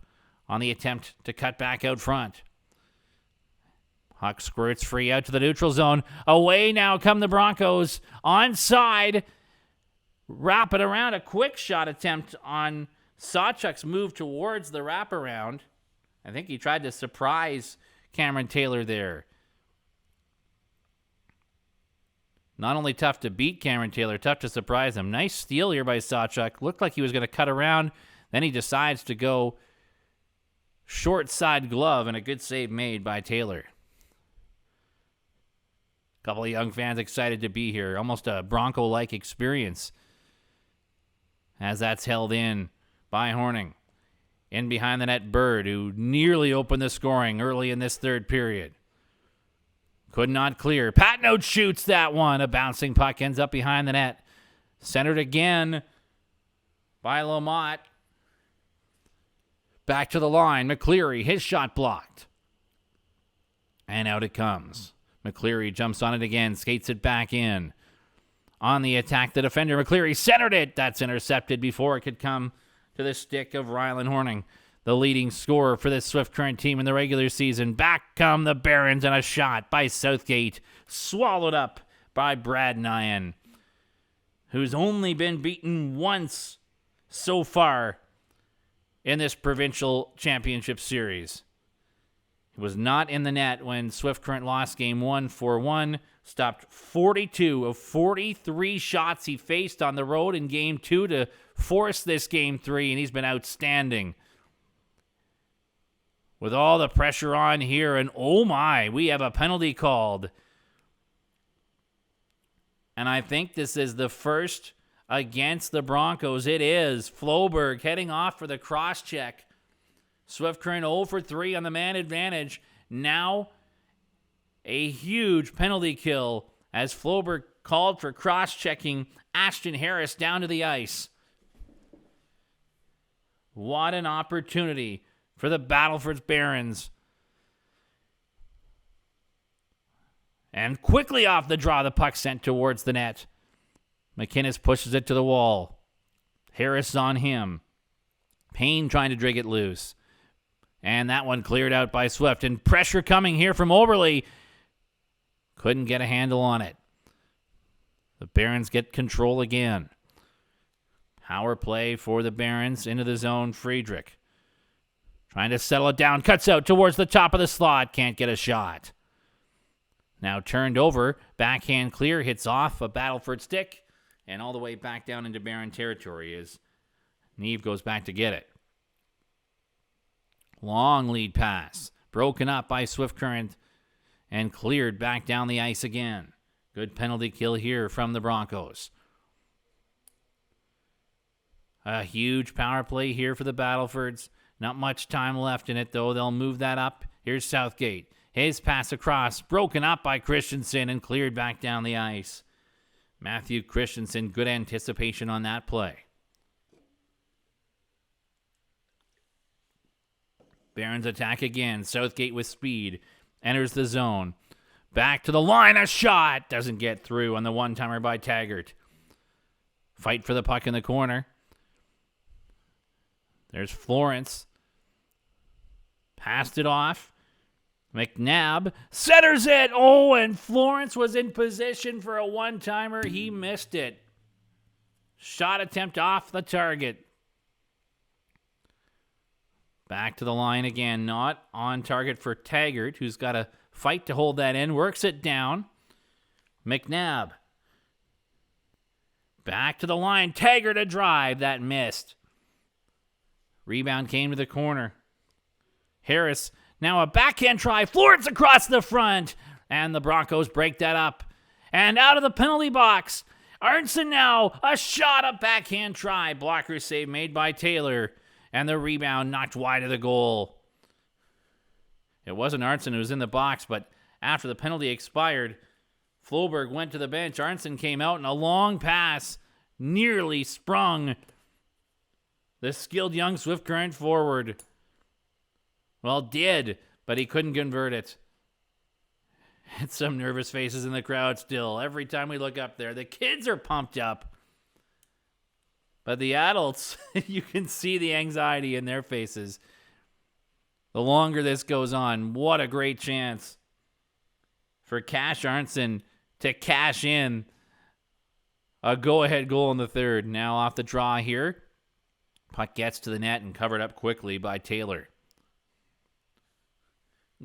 Speaker 1: on the attempt to cut back out front. Puck squirts free out to the neutral zone. Away now come the Broncos. Onside. Wrap it around. A quick shot attempt on Sawchuk's move towards the wraparound. I think he tried to surprise Cameron Taylor there. Not only tough to beat Cameron Taylor, tough to surprise him. Nice steal here by Sawchuk. Looked like he was going to cut around. Then he decides to go short side glove, and a good save made by Taylor. A couple of young fans excited to be here. Almost a Bronco-like experience as that's held in by Horning. In behind the net, Bird, who nearly opened the scoring early in this third period. Could not clear. Patnode shoots that one. A bouncing puck ends up behind the net. Centered again by Lamont. Back to the line. McCleary, his shot blocked. And out it comes. McCleary jumps on it again, skates it back in. On the attack, the defender, McCleary centered it. That's intercepted before it could come to the stick of Rylan Horning, the leading scorer for this Swift Current team in the regular season. Back come the Barons, and a shot by Southgate, swallowed up by Brad Nyan, who's only been beaten once so far in this provincial championship series. He was not in the net when Swift Current lost game 1 4-1. Stopped 42 of 43 shots he faced on the road in game 2 to force this game 3, and he's been outstanding. With all the pressure on here, and oh my, we have a penalty called. And I think this is the first against the Broncos. It is. Floberg heading off for the cross-check. Swift Current 0 for 3 on the man advantage. Now a huge penalty kill as Floberg called for cross-checking Ashton Harris down to the ice. What an opportunity for the Battleford Barons. And quickly off the draw, the puck sent towards the net. McInnes pushes it to the wall. Harris on him. Payne trying to drag it loose. And that one cleared out by Swift. And pressure coming here from Oberle. Couldn't get a handle on it. The Barons get control again. Power play for the Barons into the zone. Friedrich trying to settle it down. Cuts out towards the top of the slot. Can't get a shot. Now turned over. Backhand clear. Hits off a Battleford stick. And all the way back down into Baron territory as Neve goes back to get it. Long lead pass. Broken up by Swift Current and cleared back down the ice again. Good penalty kill here from the Broncos. A huge power play here for the Battlefords. Not much time left in it, though. They'll move that up. Here's Southgate. His pass across. Broken up by Christensen and cleared back down the ice. Matthew Christensen, good anticipation on that play. Barons attack again. Southgate with speed. Enters the zone. Back to the line. A shot. Doesn't get through on the one-timer by Taggart. Fight for the puck in the corner. There's Florence. Passed it off. McNabb centers it. Oh, and Florence was in position for a one-timer. He missed it. Shot attempt off the target. Back to the line again. Not on target for Taggart, who's got to fight to hold that in. Works it down. McNabb. Back to the line. Taggart a drive. That missed. Rebound came to the corner. Harris, now a backhand try. Florence across the front. And the Broncos break that up. And out of the penalty box. Arnson now. A shot, a backhand try. Blocker save made by Taylor. And the rebound knocked wide of the goal. It wasn't Arnson who was in the box, but after the penalty expired, Floberg went to the bench. Arnson came out and a long pass nearly sprung the skilled young Swift Current forward. Well, did, but he couldn't convert it. It's some nervous faces in the crowd still. Every time we look up there, the kids are pumped up. But the adults, you can see the anxiety in their faces. The longer this goes on, what a great chance for Cash Arnson to cash in a go-ahead goal in the third. Now off the draw here. Puck gets to the net and covered up quickly by Taylor.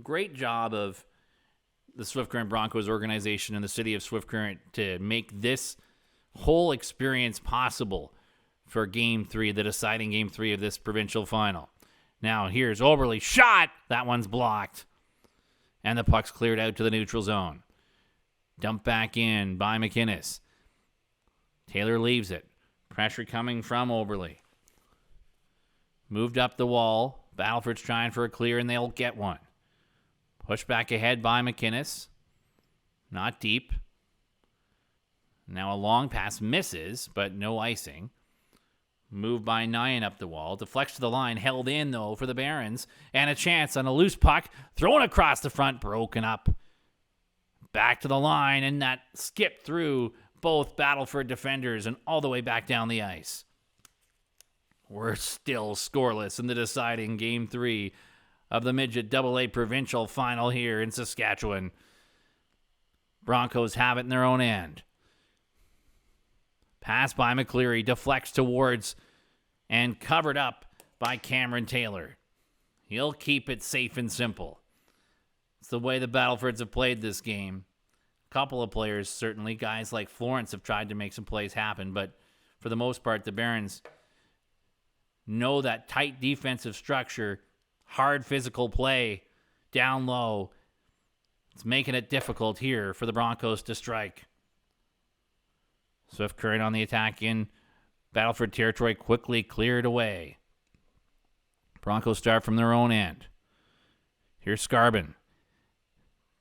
Speaker 1: Great job of the Swift Current Broncos organization and the city of Swift Current to make this whole experience possible for Game 3, the deciding Game 3 of this provincial final. Now here's Oberle. Shot! That one's blocked. And the puck's cleared out to the neutral zone. Dumped back in by McInnes. Taylor leaves it. Pressure coming from Oberle. Moved up the wall. Battleford's trying for a clear, and they'll get one. Pushed back ahead by McInnes. Not deep. Now a long pass misses, but no icing. Move by Nyan up the wall. Deflects to the line. Held in, though, for the Barons. And a chance on a loose puck. Thrown across the front. Broken up. Back to the line. And that skipped through both Battleford defenders and all the way back down the ice. We're still scoreless in the deciding Game 3 of the Midget AA Provincial Final here in Saskatchewan. Broncos have it in their own end. Pass by McCleary, deflects towards and covered up by Cameron Taylor. He'll keep it safe and simple. It's the way the Battlefords have played this game. A couple of players, certainly, guys like Florence, have tried to make some plays happen, but for the most part, the Barons know that tight defensive structure, hard physical play, down low. It's making it difficult here for the Broncos to strike. Swift Current on the attack in Battleford territory, quickly cleared away. Broncos start from their own end. Here's Scarbin.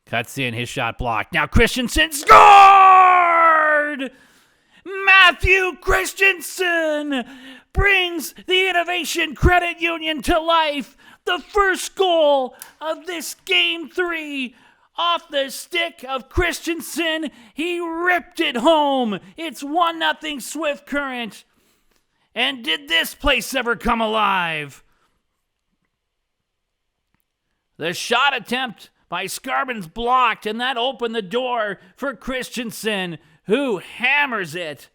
Speaker 1: Cuts in, his shot blocked. Now Christensen scored! Matthew Christensen brings the Innovation Credit Union to life. The first goal of this Game 3 off the stick of Christensen. He ripped it home. It's 1-0 Swift Current. And did this place ever come alive? The shot attempt by Scarbin's blocked, and that opened the door for Christensen, who hammers it.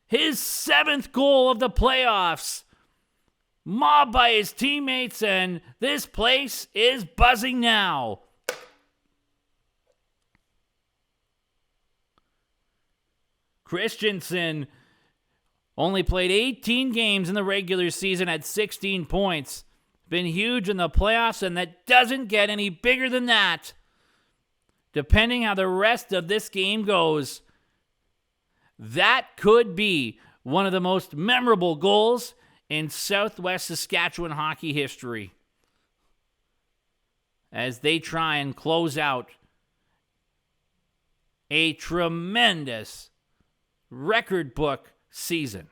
Speaker 1: His 7th goal of the playoffs. Mobbed by his teammates, and this place is buzzing now. Christensen only played 18 games in the regular season at 16 points. Been huge in the playoffs, and that doesn't get any bigger than that. Depending how the rest of this game goes, that could be one of the most memorable goals in Southwest Saskatchewan hockey history, as they try and close out a tremendous record book season.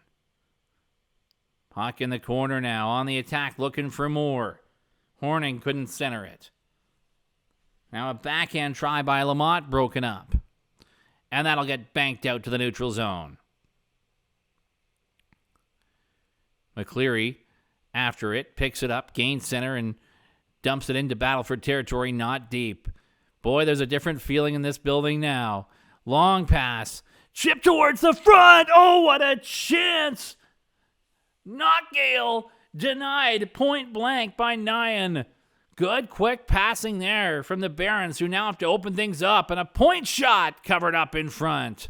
Speaker 1: Puck in the corner now, on the attack, looking for more. Horning couldn't center it. Now a backhand try by Lamont, broken up. And that'll get banked out to the neutral zone. McCleary, after it, picks it up, gains center, and dumps it into Battleford territory, not deep. Boy, there's a different feeling in this building now. Long pass. Chip towards the front. Oh, what a chance. Knockgale denied point blank by Nyan. Good quick passing there from the Barons, who now have to open things up, and a point shot covered up in front.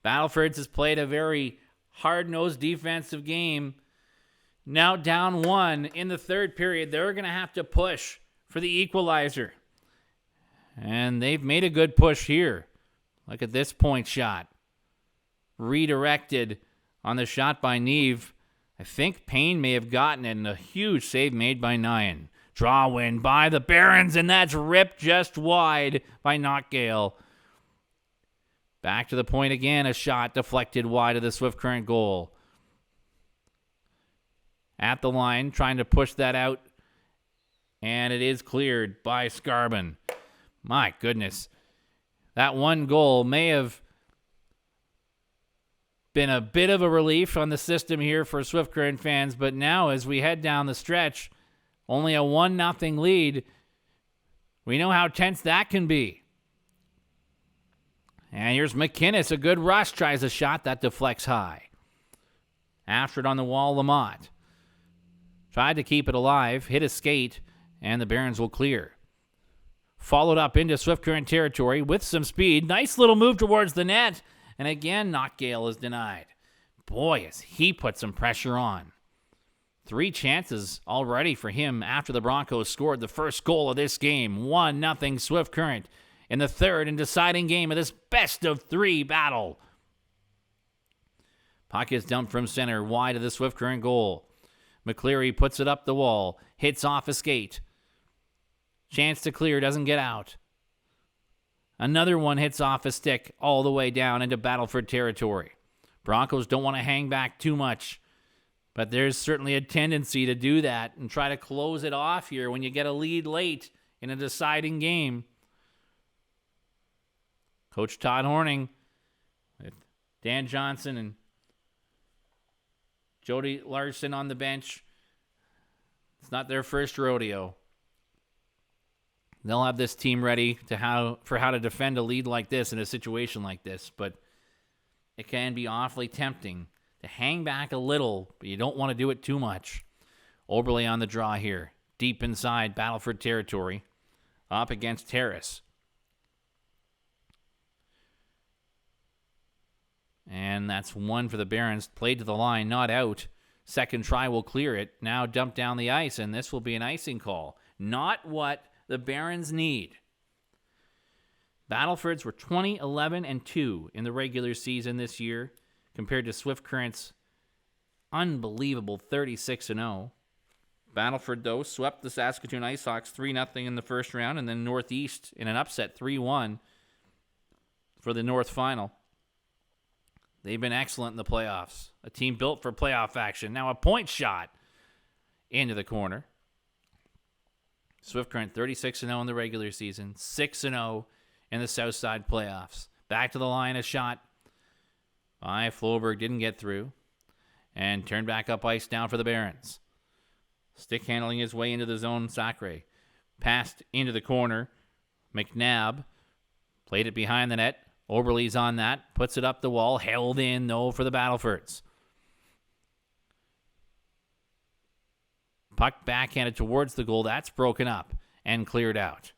Speaker 1: Battlefords has played a very hard-nosed defensive game. Now down 1 in the third period. They're going to have to push for the equalizer. And they've made a good push here. Look at this point shot. Redirected on the shot by Neve. I think Payne may have gotten it, and a huge save made by Nyan. Draw win by the Barons, and that's ripped just wide by Knockgale. Back to the point again. A shot deflected wide of the Swift Current goal. At the line, trying to push that out. And it is cleared by Scarbin. My goodness. That one goal may have been a bit of a relief on the system here for Swift Current fans, but now as we head down the stretch, only a 1-0 lead. We know how tense that can be. And here's McInnes, a good rush, tries a shot that deflects high. After it on the wall, Lamont tried to keep it alive, hit a skate, and the Barons will clear. Followed up into Swift Current territory with some speed. Nice little move towards the net. And again, Knockgale is denied. Boy, has he put some pressure on. 3 chances already for him after the Broncos scored the first goal of this game. 1-0 Swift Current in the third and deciding game of this best-of-3 battle. Puck is dumped from center, wide of the Swift Current goal. McCleary puts it up the wall, hits off a skate. Chance to clear, doesn't get out. Another one hits off a stick all the way down into Battleford territory. Broncos don't want to hang back too much, but there's certainly a tendency to do that and try to close it off here when you get a lead late in a deciding game. Coach Todd Horning with Dan Johnson and Jody Larson on the bench. It's not their first rodeo. They'll have this team ready for how to defend a lead like this in a situation like this, but it can be awfully tempting to hang back a little, but you don't want to do it too much. Oberle on the draw here, deep inside Battleford territory, up against Terrace. And that's one for the Barons. Played to the line, not out. Second try will clear it. Now dump down the ice, and this will be an icing call. Not what the Barons need. Battlefords were 20-11-2 in the regular season this year, compared to Swift Current's unbelievable 36-0. Battleford, though, swept the Saskatoon IceHawks 3-0 in the first round, and then Northeast in an upset 3-1 for the North Final. They've been excellent in the playoffs. A team built for playoff action. Now a point shot into the corner. Swift Current 36-0 in the regular season, 6-0 in the Southside playoffs. Back to the line, a shot by Floberg, didn't get through, and turned back up ice down for the Barons. Stick handling his way into the zone, Sacre. Passed into the corner. McNabb played it behind the net. Oberle's on that, puts it up the wall, held in, though, for the Battlefords. Puck backhanded towards the goal. That's broken up and cleared out.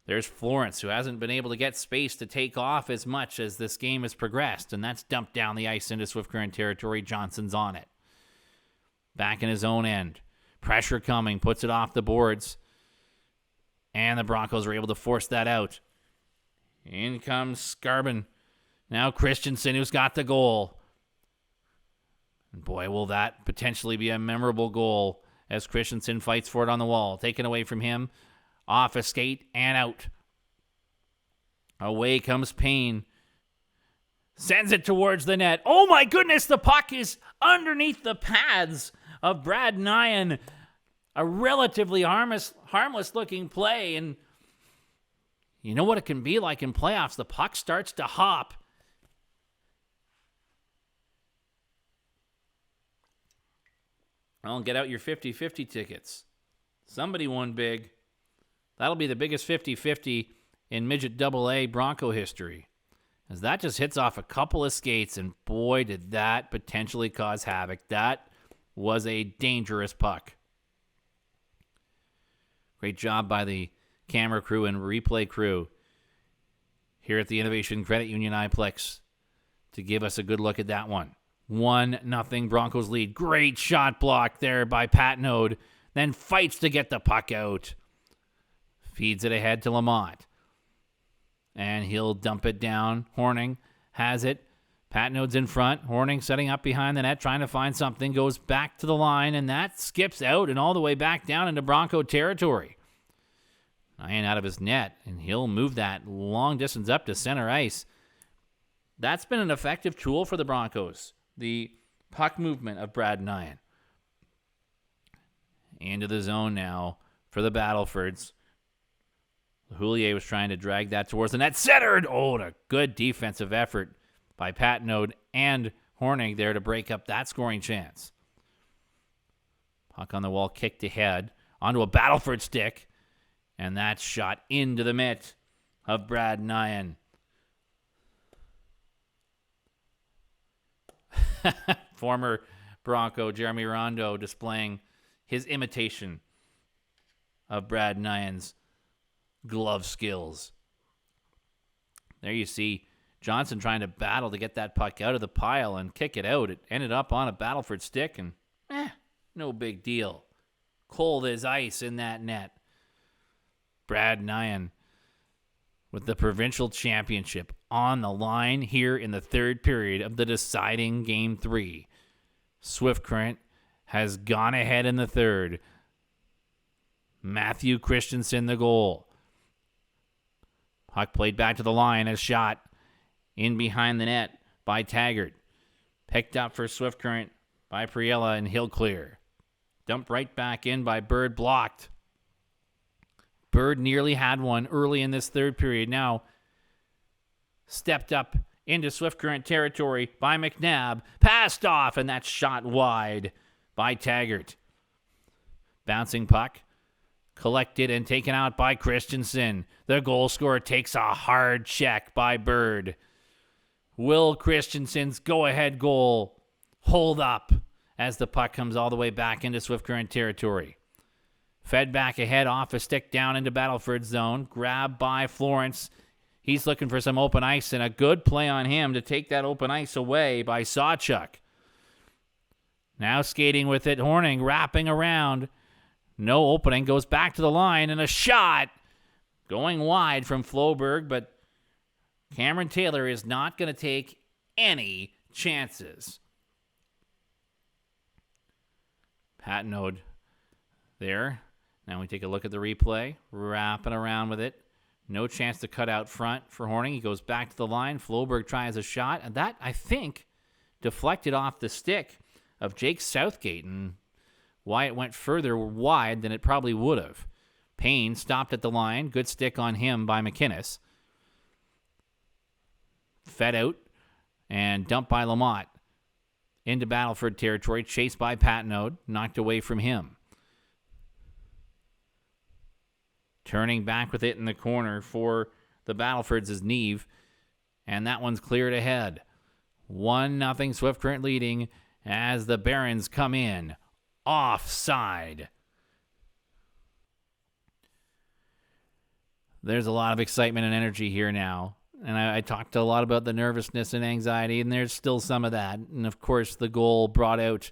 Speaker 1: There's Florence, who hasn't been able to get space to take off as much as this game has progressed, and that's dumped down the ice into Swift Current territory. Johnson's on it. Back in his own end. Pressure coming, puts it off the boards, and the Broncos are able to force that out. In comes Scarbin. Now Christensen, who's got the goal. And boy, will that potentially be a memorable goal as Christensen fights for it on the wall. Taken away from him. Off a skate and out. Away comes Payne. Sends it towards the net. Oh my goodness, the puck is underneath the pads of Brad Nyan. A relatively harmless-looking play, and you know what it can be like in playoffs? The puck starts to hop. Well, get out your 50-50 tickets. Somebody won big. That'll be the biggest 50-50 in Midget AA Bronco history, as that just hits off a couple of skates, and boy, did that potentially cause havoc. That was a dangerous puck. Great job by the camera crew and replay crew here at the Innovation Credit Union iPlex to give us a good look at that one. 1-0 Broncos lead. Great shot block there by Patnode. Then fights to get the puck out. Feeds it ahead to Lamont. And he'll dump it down. Horning has it. Patnode's in front. Horning setting up behind the net, trying to find something. Goes back to the line, and that skips out and all the way back down into Bronco territory. Nyan out of his net, and he'll move that long distance up to center ice. That's been an effective tool for the Broncos. The puck movement of Brad Nyan. Into the zone now for the Battlefords. Houllier was trying to drag that towards the net. Centered! Oh, a good defensive effort by Patnode and Horning there to break up that scoring chance. Puck on the wall, kicked ahead onto a Battleford stick. And that's shot into the mitt of Brad Nyan. Former Bronco Jeremy Rondo displaying his imitation of Brad Nyan's glove skills. There you see Johnson trying to battle to get that puck out of the pile and kick it out. It ended up on a Battleford stick, and no big deal. Cold as ice in that net. Brad Nyan with the Provincial Championship on the line here in the third period of the deciding Game 3. Swift Current has gone ahead in the third. Matthew Christensen the goal. Puck played back to the line, a shot in behind the net by Taggart. Picked up for Swift Current by Priella, and he'll clear. Dumped right back in by Bird, blocked. Bird nearly had one early in this third period. Now stepped up into Swift Current territory by McNabb. Passed off, and that's shot wide by Taggart. Bouncing puck. Collected and taken out by Christensen. The goal scorer takes a hard check by Bird. Will Christensen's go-ahead goal hold up as the puck comes all the way back into Swift Current territory? Fed back ahead off a stick down into Battleford zone. Grabbed by Florence. He's looking for some open ice, and a good play on him to take that open ice away by Sawchuk. Now skating with it, Horning wrapping around. No opening, goes back to the line, and a shot going wide from Floberg, but Cameron Taylor is not going to take any chances. Patnode there. Now we take a look at the replay. Wrapping around with it. No chance to cut out front for Horning. He goes back to the line. Floberg tries a shot, and that, I think, deflected off the stick of Jake Southgate, and why it went further wide than it probably would have. Payne stopped at the line. Good stick on him by McInnes. Fed out and dumped by Lamont. Into Battleford territory. Chased by Patnode. Knocked away from him. Turning back with it in the corner for the Battlefords is Neve. And that one's cleared ahead. 1-0 Swift Current leading as the Barons come in. Offside. There's a lot of excitement and energy here now. And I talked a lot about the nervousness and anxiety, and there's still some of that. And, of course, the goal brought out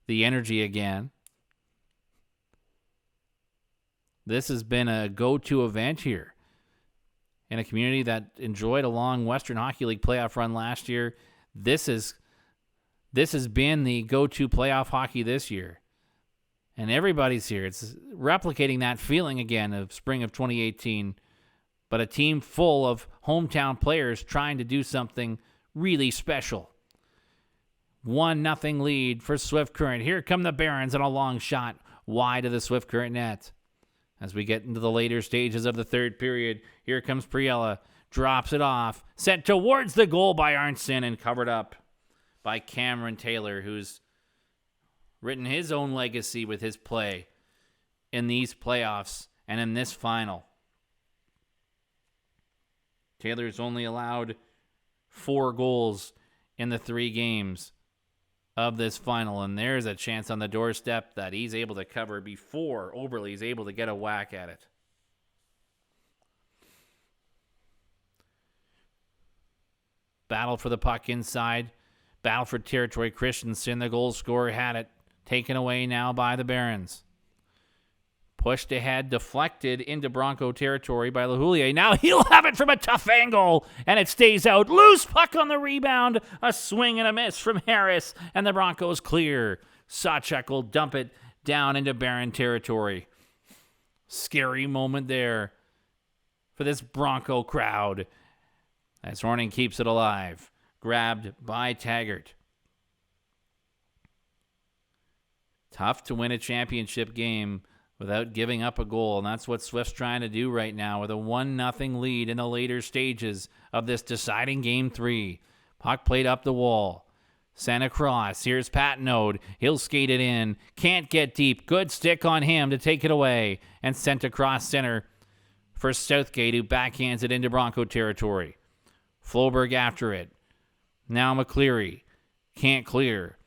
Speaker 1: the energy again. This has been a go-to event here in a community that enjoyed a long Western Hockey League playoff run last year. This has been the go-to playoff hockey this year. And everybody's here. It's replicating that feeling again of spring of 2018, but a team full of hometown players trying to do something really special. 1-0 lead for Swift Current. Here come the Barons on a long shot wide of the Swift Current net. As we get into the later stages of the third period, here comes Priella. Drops it off. Sent towards the goal by Arnson and covered up by Cameron Taylor, who's written his own legacy with his play in these playoffs and in this final. Taylor's only allowed 4 goals in the 3 games of this final, and there's a chance on the doorstep that he's able to cover before Oberle's able to get a whack at it. Battle for the puck inside. Battle for territory. Christensen, the goal scorer, had it. Taken away now by the Barons. Pushed ahead, deflected into Bronco territory by LaHoulier. Now he'll have it from a tough angle, and it stays out. Loose puck on the rebound. A swing and a miss from Harris, and the Broncos clear. Sawchuk will dump it down into Baron territory. Scary moment there for this Bronco crowd as Horning keeps it alive. Grabbed by Taggart. Tough to win a championship game without giving up a goal, and that's what Swift's trying to do right now with a 1-0 lead in the later stages of this deciding Game 3. Puck played up the wall. Sent across. Here's Patnode. He'll skate it in. Can't get deep. Good stick on him to take it away. And sent across center for Southgate, who backhands it into Bronco territory. Floberg after it. Now McCleary. Can't clear.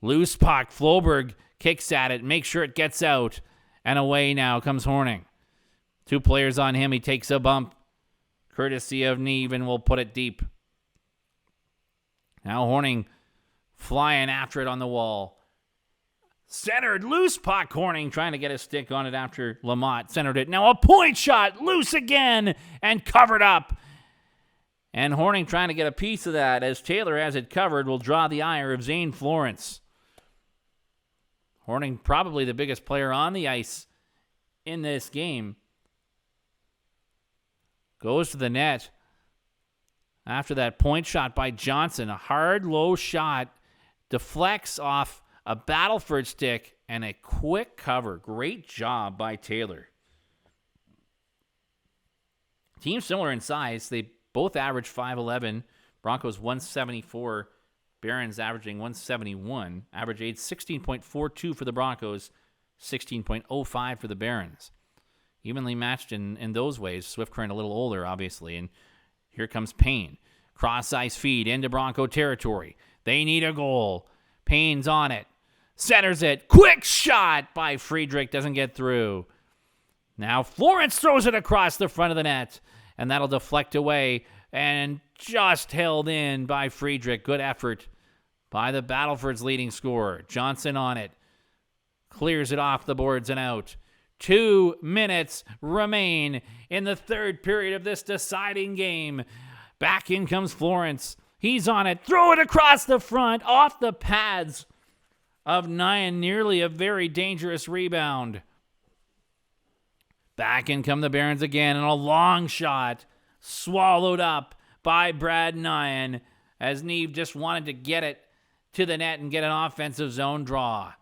Speaker 1: Loose puck. Floberg kicks at it. Makes sure it gets out. And away now comes Horning. 2 players on him. He takes a bump. Courtesy of Neve, and will put it deep. Now Horning flying after it on the wall. Centered. Loose puck. Horning trying to get a stick on it after Lamont centered it. Now a point shot. Loose again. And covered up. And Horning trying to get a piece of that as Taylor has it covered will draw the ire of Zane Florence. Horning probably the biggest player on the ice in this game. Goes to the net. After that point shot by Johnson, a hard, low shot, deflects off a Battleford stick, and a quick cover. Great job by Taylor. Teams similar in size. They both average 5'11". Broncos 174. Barons averaging 171. Average age 16.42 for the Broncos, 16.05 for the Barons. Evenly matched in those ways. Swift Current a little older, obviously. And here comes Payne. Cross-ice feed into Bronco territory. They need a goal. Payne's on it. Centers it. Quick shot by Friedrich. Doesn't get through. Now Florence throws it across the front of the net. And that'll deflect away. And just held in by Friedrich. Good effort by the Battleford's leading scorer. Johnson on it. Clears it off the boards and out. 2 minutes remain in the third period of this deciding game. Back in comes Florence. He's on it. Throw it across the front, off the pads of Nyan. Nearly a very dangerous rebound. Back in come the Barons again, and a long shot swallowed up by Brad Nyan as Neve just wanted to get it to the net and get an offensive zone draw.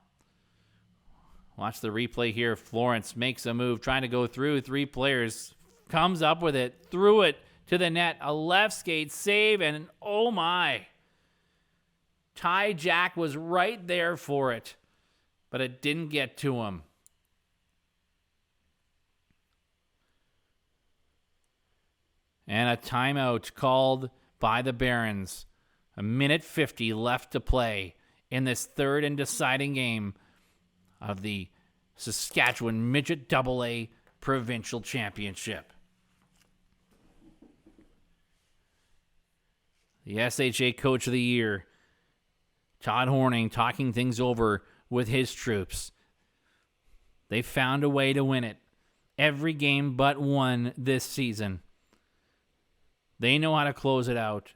Speaker 1: Watch the replay here. Florence makes a move, trying to go through 3 players. Comes up with it, threw it to the net. A left skate save, and oh my. Ty Jack was right there for it, but it didn't get to him. And a timeout called by the Barons. 1:50 left to play in this third and deciding game of the Saskatchewan Midget AA Provincial Championship. The SHA Coach of the Year, Todd Horning, talking things over with his troops. They found a way to win it. Every game but one this season. They know how to close it out.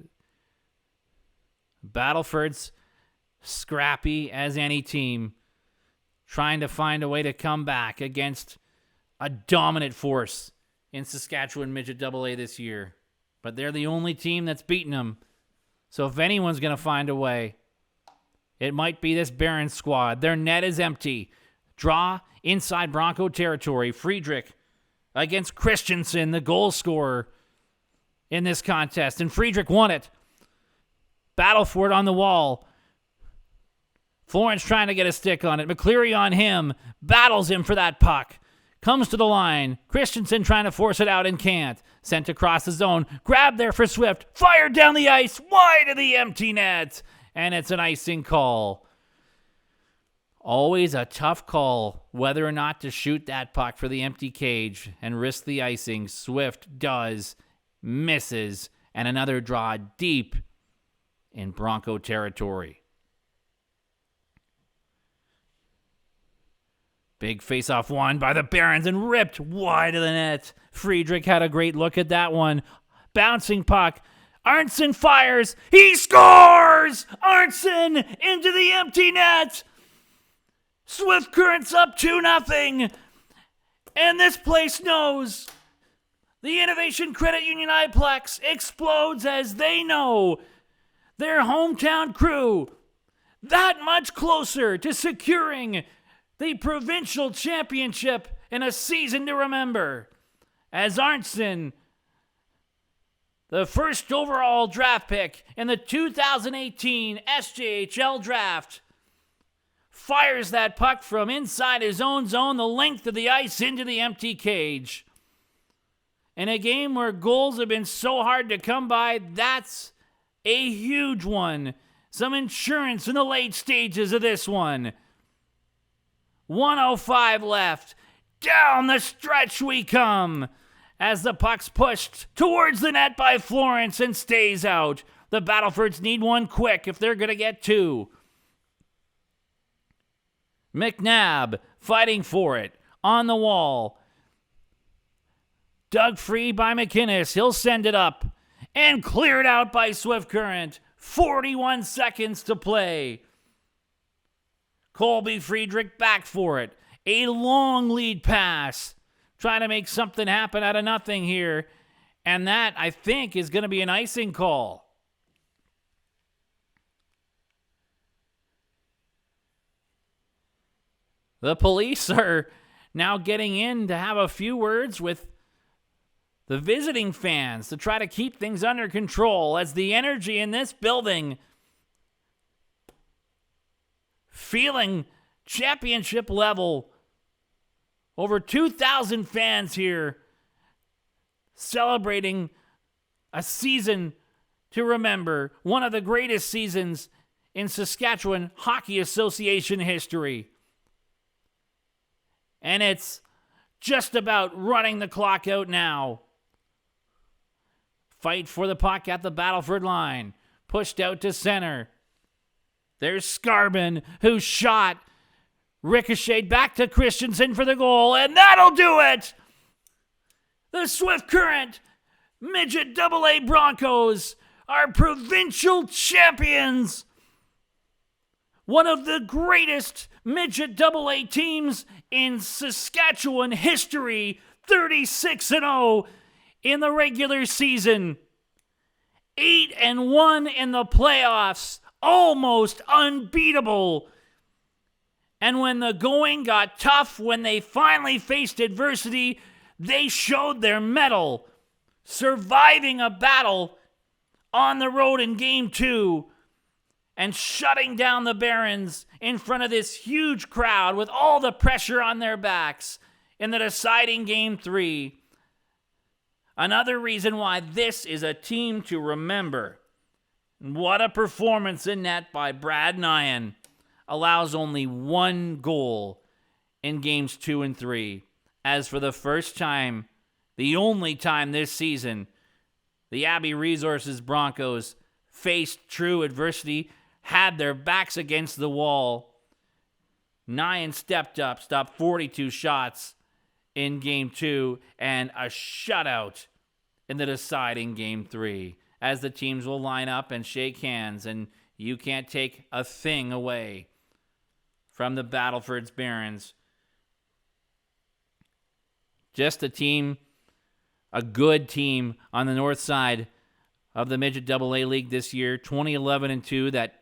Speaker 1: Battleford's scrappy as any team, trying to find a way to come back against a dominant force in Saskatchewan Midget AA this year. But they're the only team that's beaten them. So if anyone's going to find a way, it might be this Barons squad. Their net is empty. Draw inside Bronco territory. Friedrich against Christensen, the goal scorer in this contest. And Friedrich won it. Battleford on the wall. Florence trying to get a stick on it. McCleary on him. Battles him for that puck. Comes to the line. Christensen trying to force it out and can't. Sent across the zone. Grabbed there for Swift. Fired down the ice. Wide of the empty net. And it's an icing call. Always a tough call whether or not to shoot that puck for the empty cage and risk the icing. Swift does. Misses. And another draw deep in Bronco territory. Big face-off won by the Barons and ripped wide of the net. Friedrich had a great look at that one. Bouncing puck. Arnson fires. He scores! Arnson into the empty net. Swift Current's up 2-0. And this place knows the Innovation Credit Union Iplex explodes as they know their hometown crew that much closer to securing the provincial championship in a season to remember. As Arnson, the first overall draft pick in the 2018 SJHL draft, fires that puck from inside his own zone, the length of the ice into the empty cage. In a game where goals have been so hard to come by, that's a huge one. Some insurance in the late stages of this one. 1:05 left. Down the stretch we come as the puck's pushed towards the net by Florence and stays out. The Battlefords need one quick if they're going to get two. McNabb fighting for it on the wall. Dug free by McInnes. He'll send it up and cleared out by Swift Current. 41 seconds to play. Colby Friedrich back for it. A long lead pass. Trying to make something happen out of nothing here. And that, I think, is going to be an icing call. The police are now getting in to have a few words with the visiting fans to try to keep things under control as the energy in this building feeling championship level. Over 2,000 fans here celebrating a season to remember, one of the greatest seasons in Saskatchewan Hockey Association history. And it's just about running the clock out now. Fight for the puck at the Battleford line. Pushed out to center. There's Skarbin, who shot. Ricocheted back to Christensen for the goal, and that'll do it! The Swift Current Midget AA Broncos are provincial champions! One of the greatest Midget AA teams in Saskatchewan history, 36-0 in the regular season, 8-1 in the playoffs, almost unbeatable. And when the going got tough, when they finally faced adversity, they showed their mettle, surviving a battle on the road in Game 2 and shutting down the Barons in front of this huge crowd with all the pressure on their backs in the deciding Game 3. Another reason why this is a team to remember. What a performance in net by Brad Nyan. Allows only one goal in Games 2 and 3. As for the first time, the only time this season, the Abbey Resources Broncos faced true adversity, had their backs against the wall. Nyan stepped up, stopped 42 shots in Game 2, and a shutout in the deciding Game 3. As the teams will line up and shake hands, and you can't take a thing away from the Battleford's Barons. Just a team, a good team on the north side of the Midget AA League this year, 2011-2, that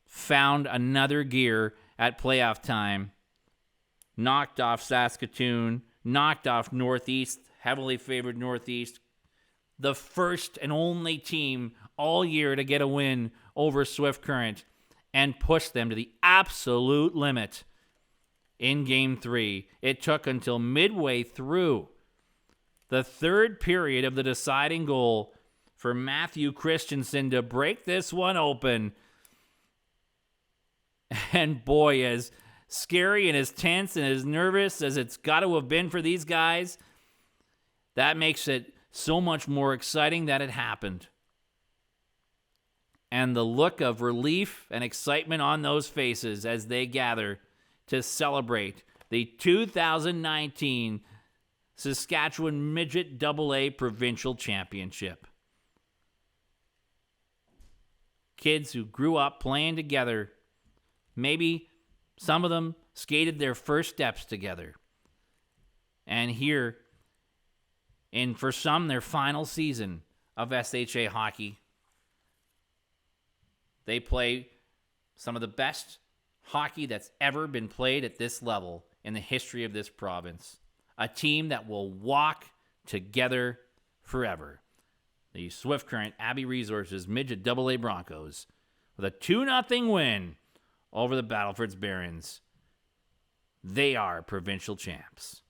Speaker 1: found another gear at playoff time. Knocked off Saskatoon, knocked off Northeast, heavily favored Northeast. The first and only team all year to get a win over Swift Current and push them to the absolute limit in Game 3. It took until midway through the third period of the deciding goal for Matthew Christensen to break this one open. And boy, as scary and as tense and as nervous as it's got to have been for these guys, that makes it so much more exciting that it happened. And the look of relief and excitement on those faces as they gather to celebrate the 2019 Saskatchewan Midget AA Provincial Championship. Kids who grew up playing together, maybe some of them skated their first steps together. And here, in for some, their final season of SHA hockey, they play some of the best hockey that's ever been played at this level in the history of this province. A team that will walk together forever. The Swift Current Abbey Resources Midget AA Broncos with a 2-0 win over the Battleford's Barons. They are provincial champs.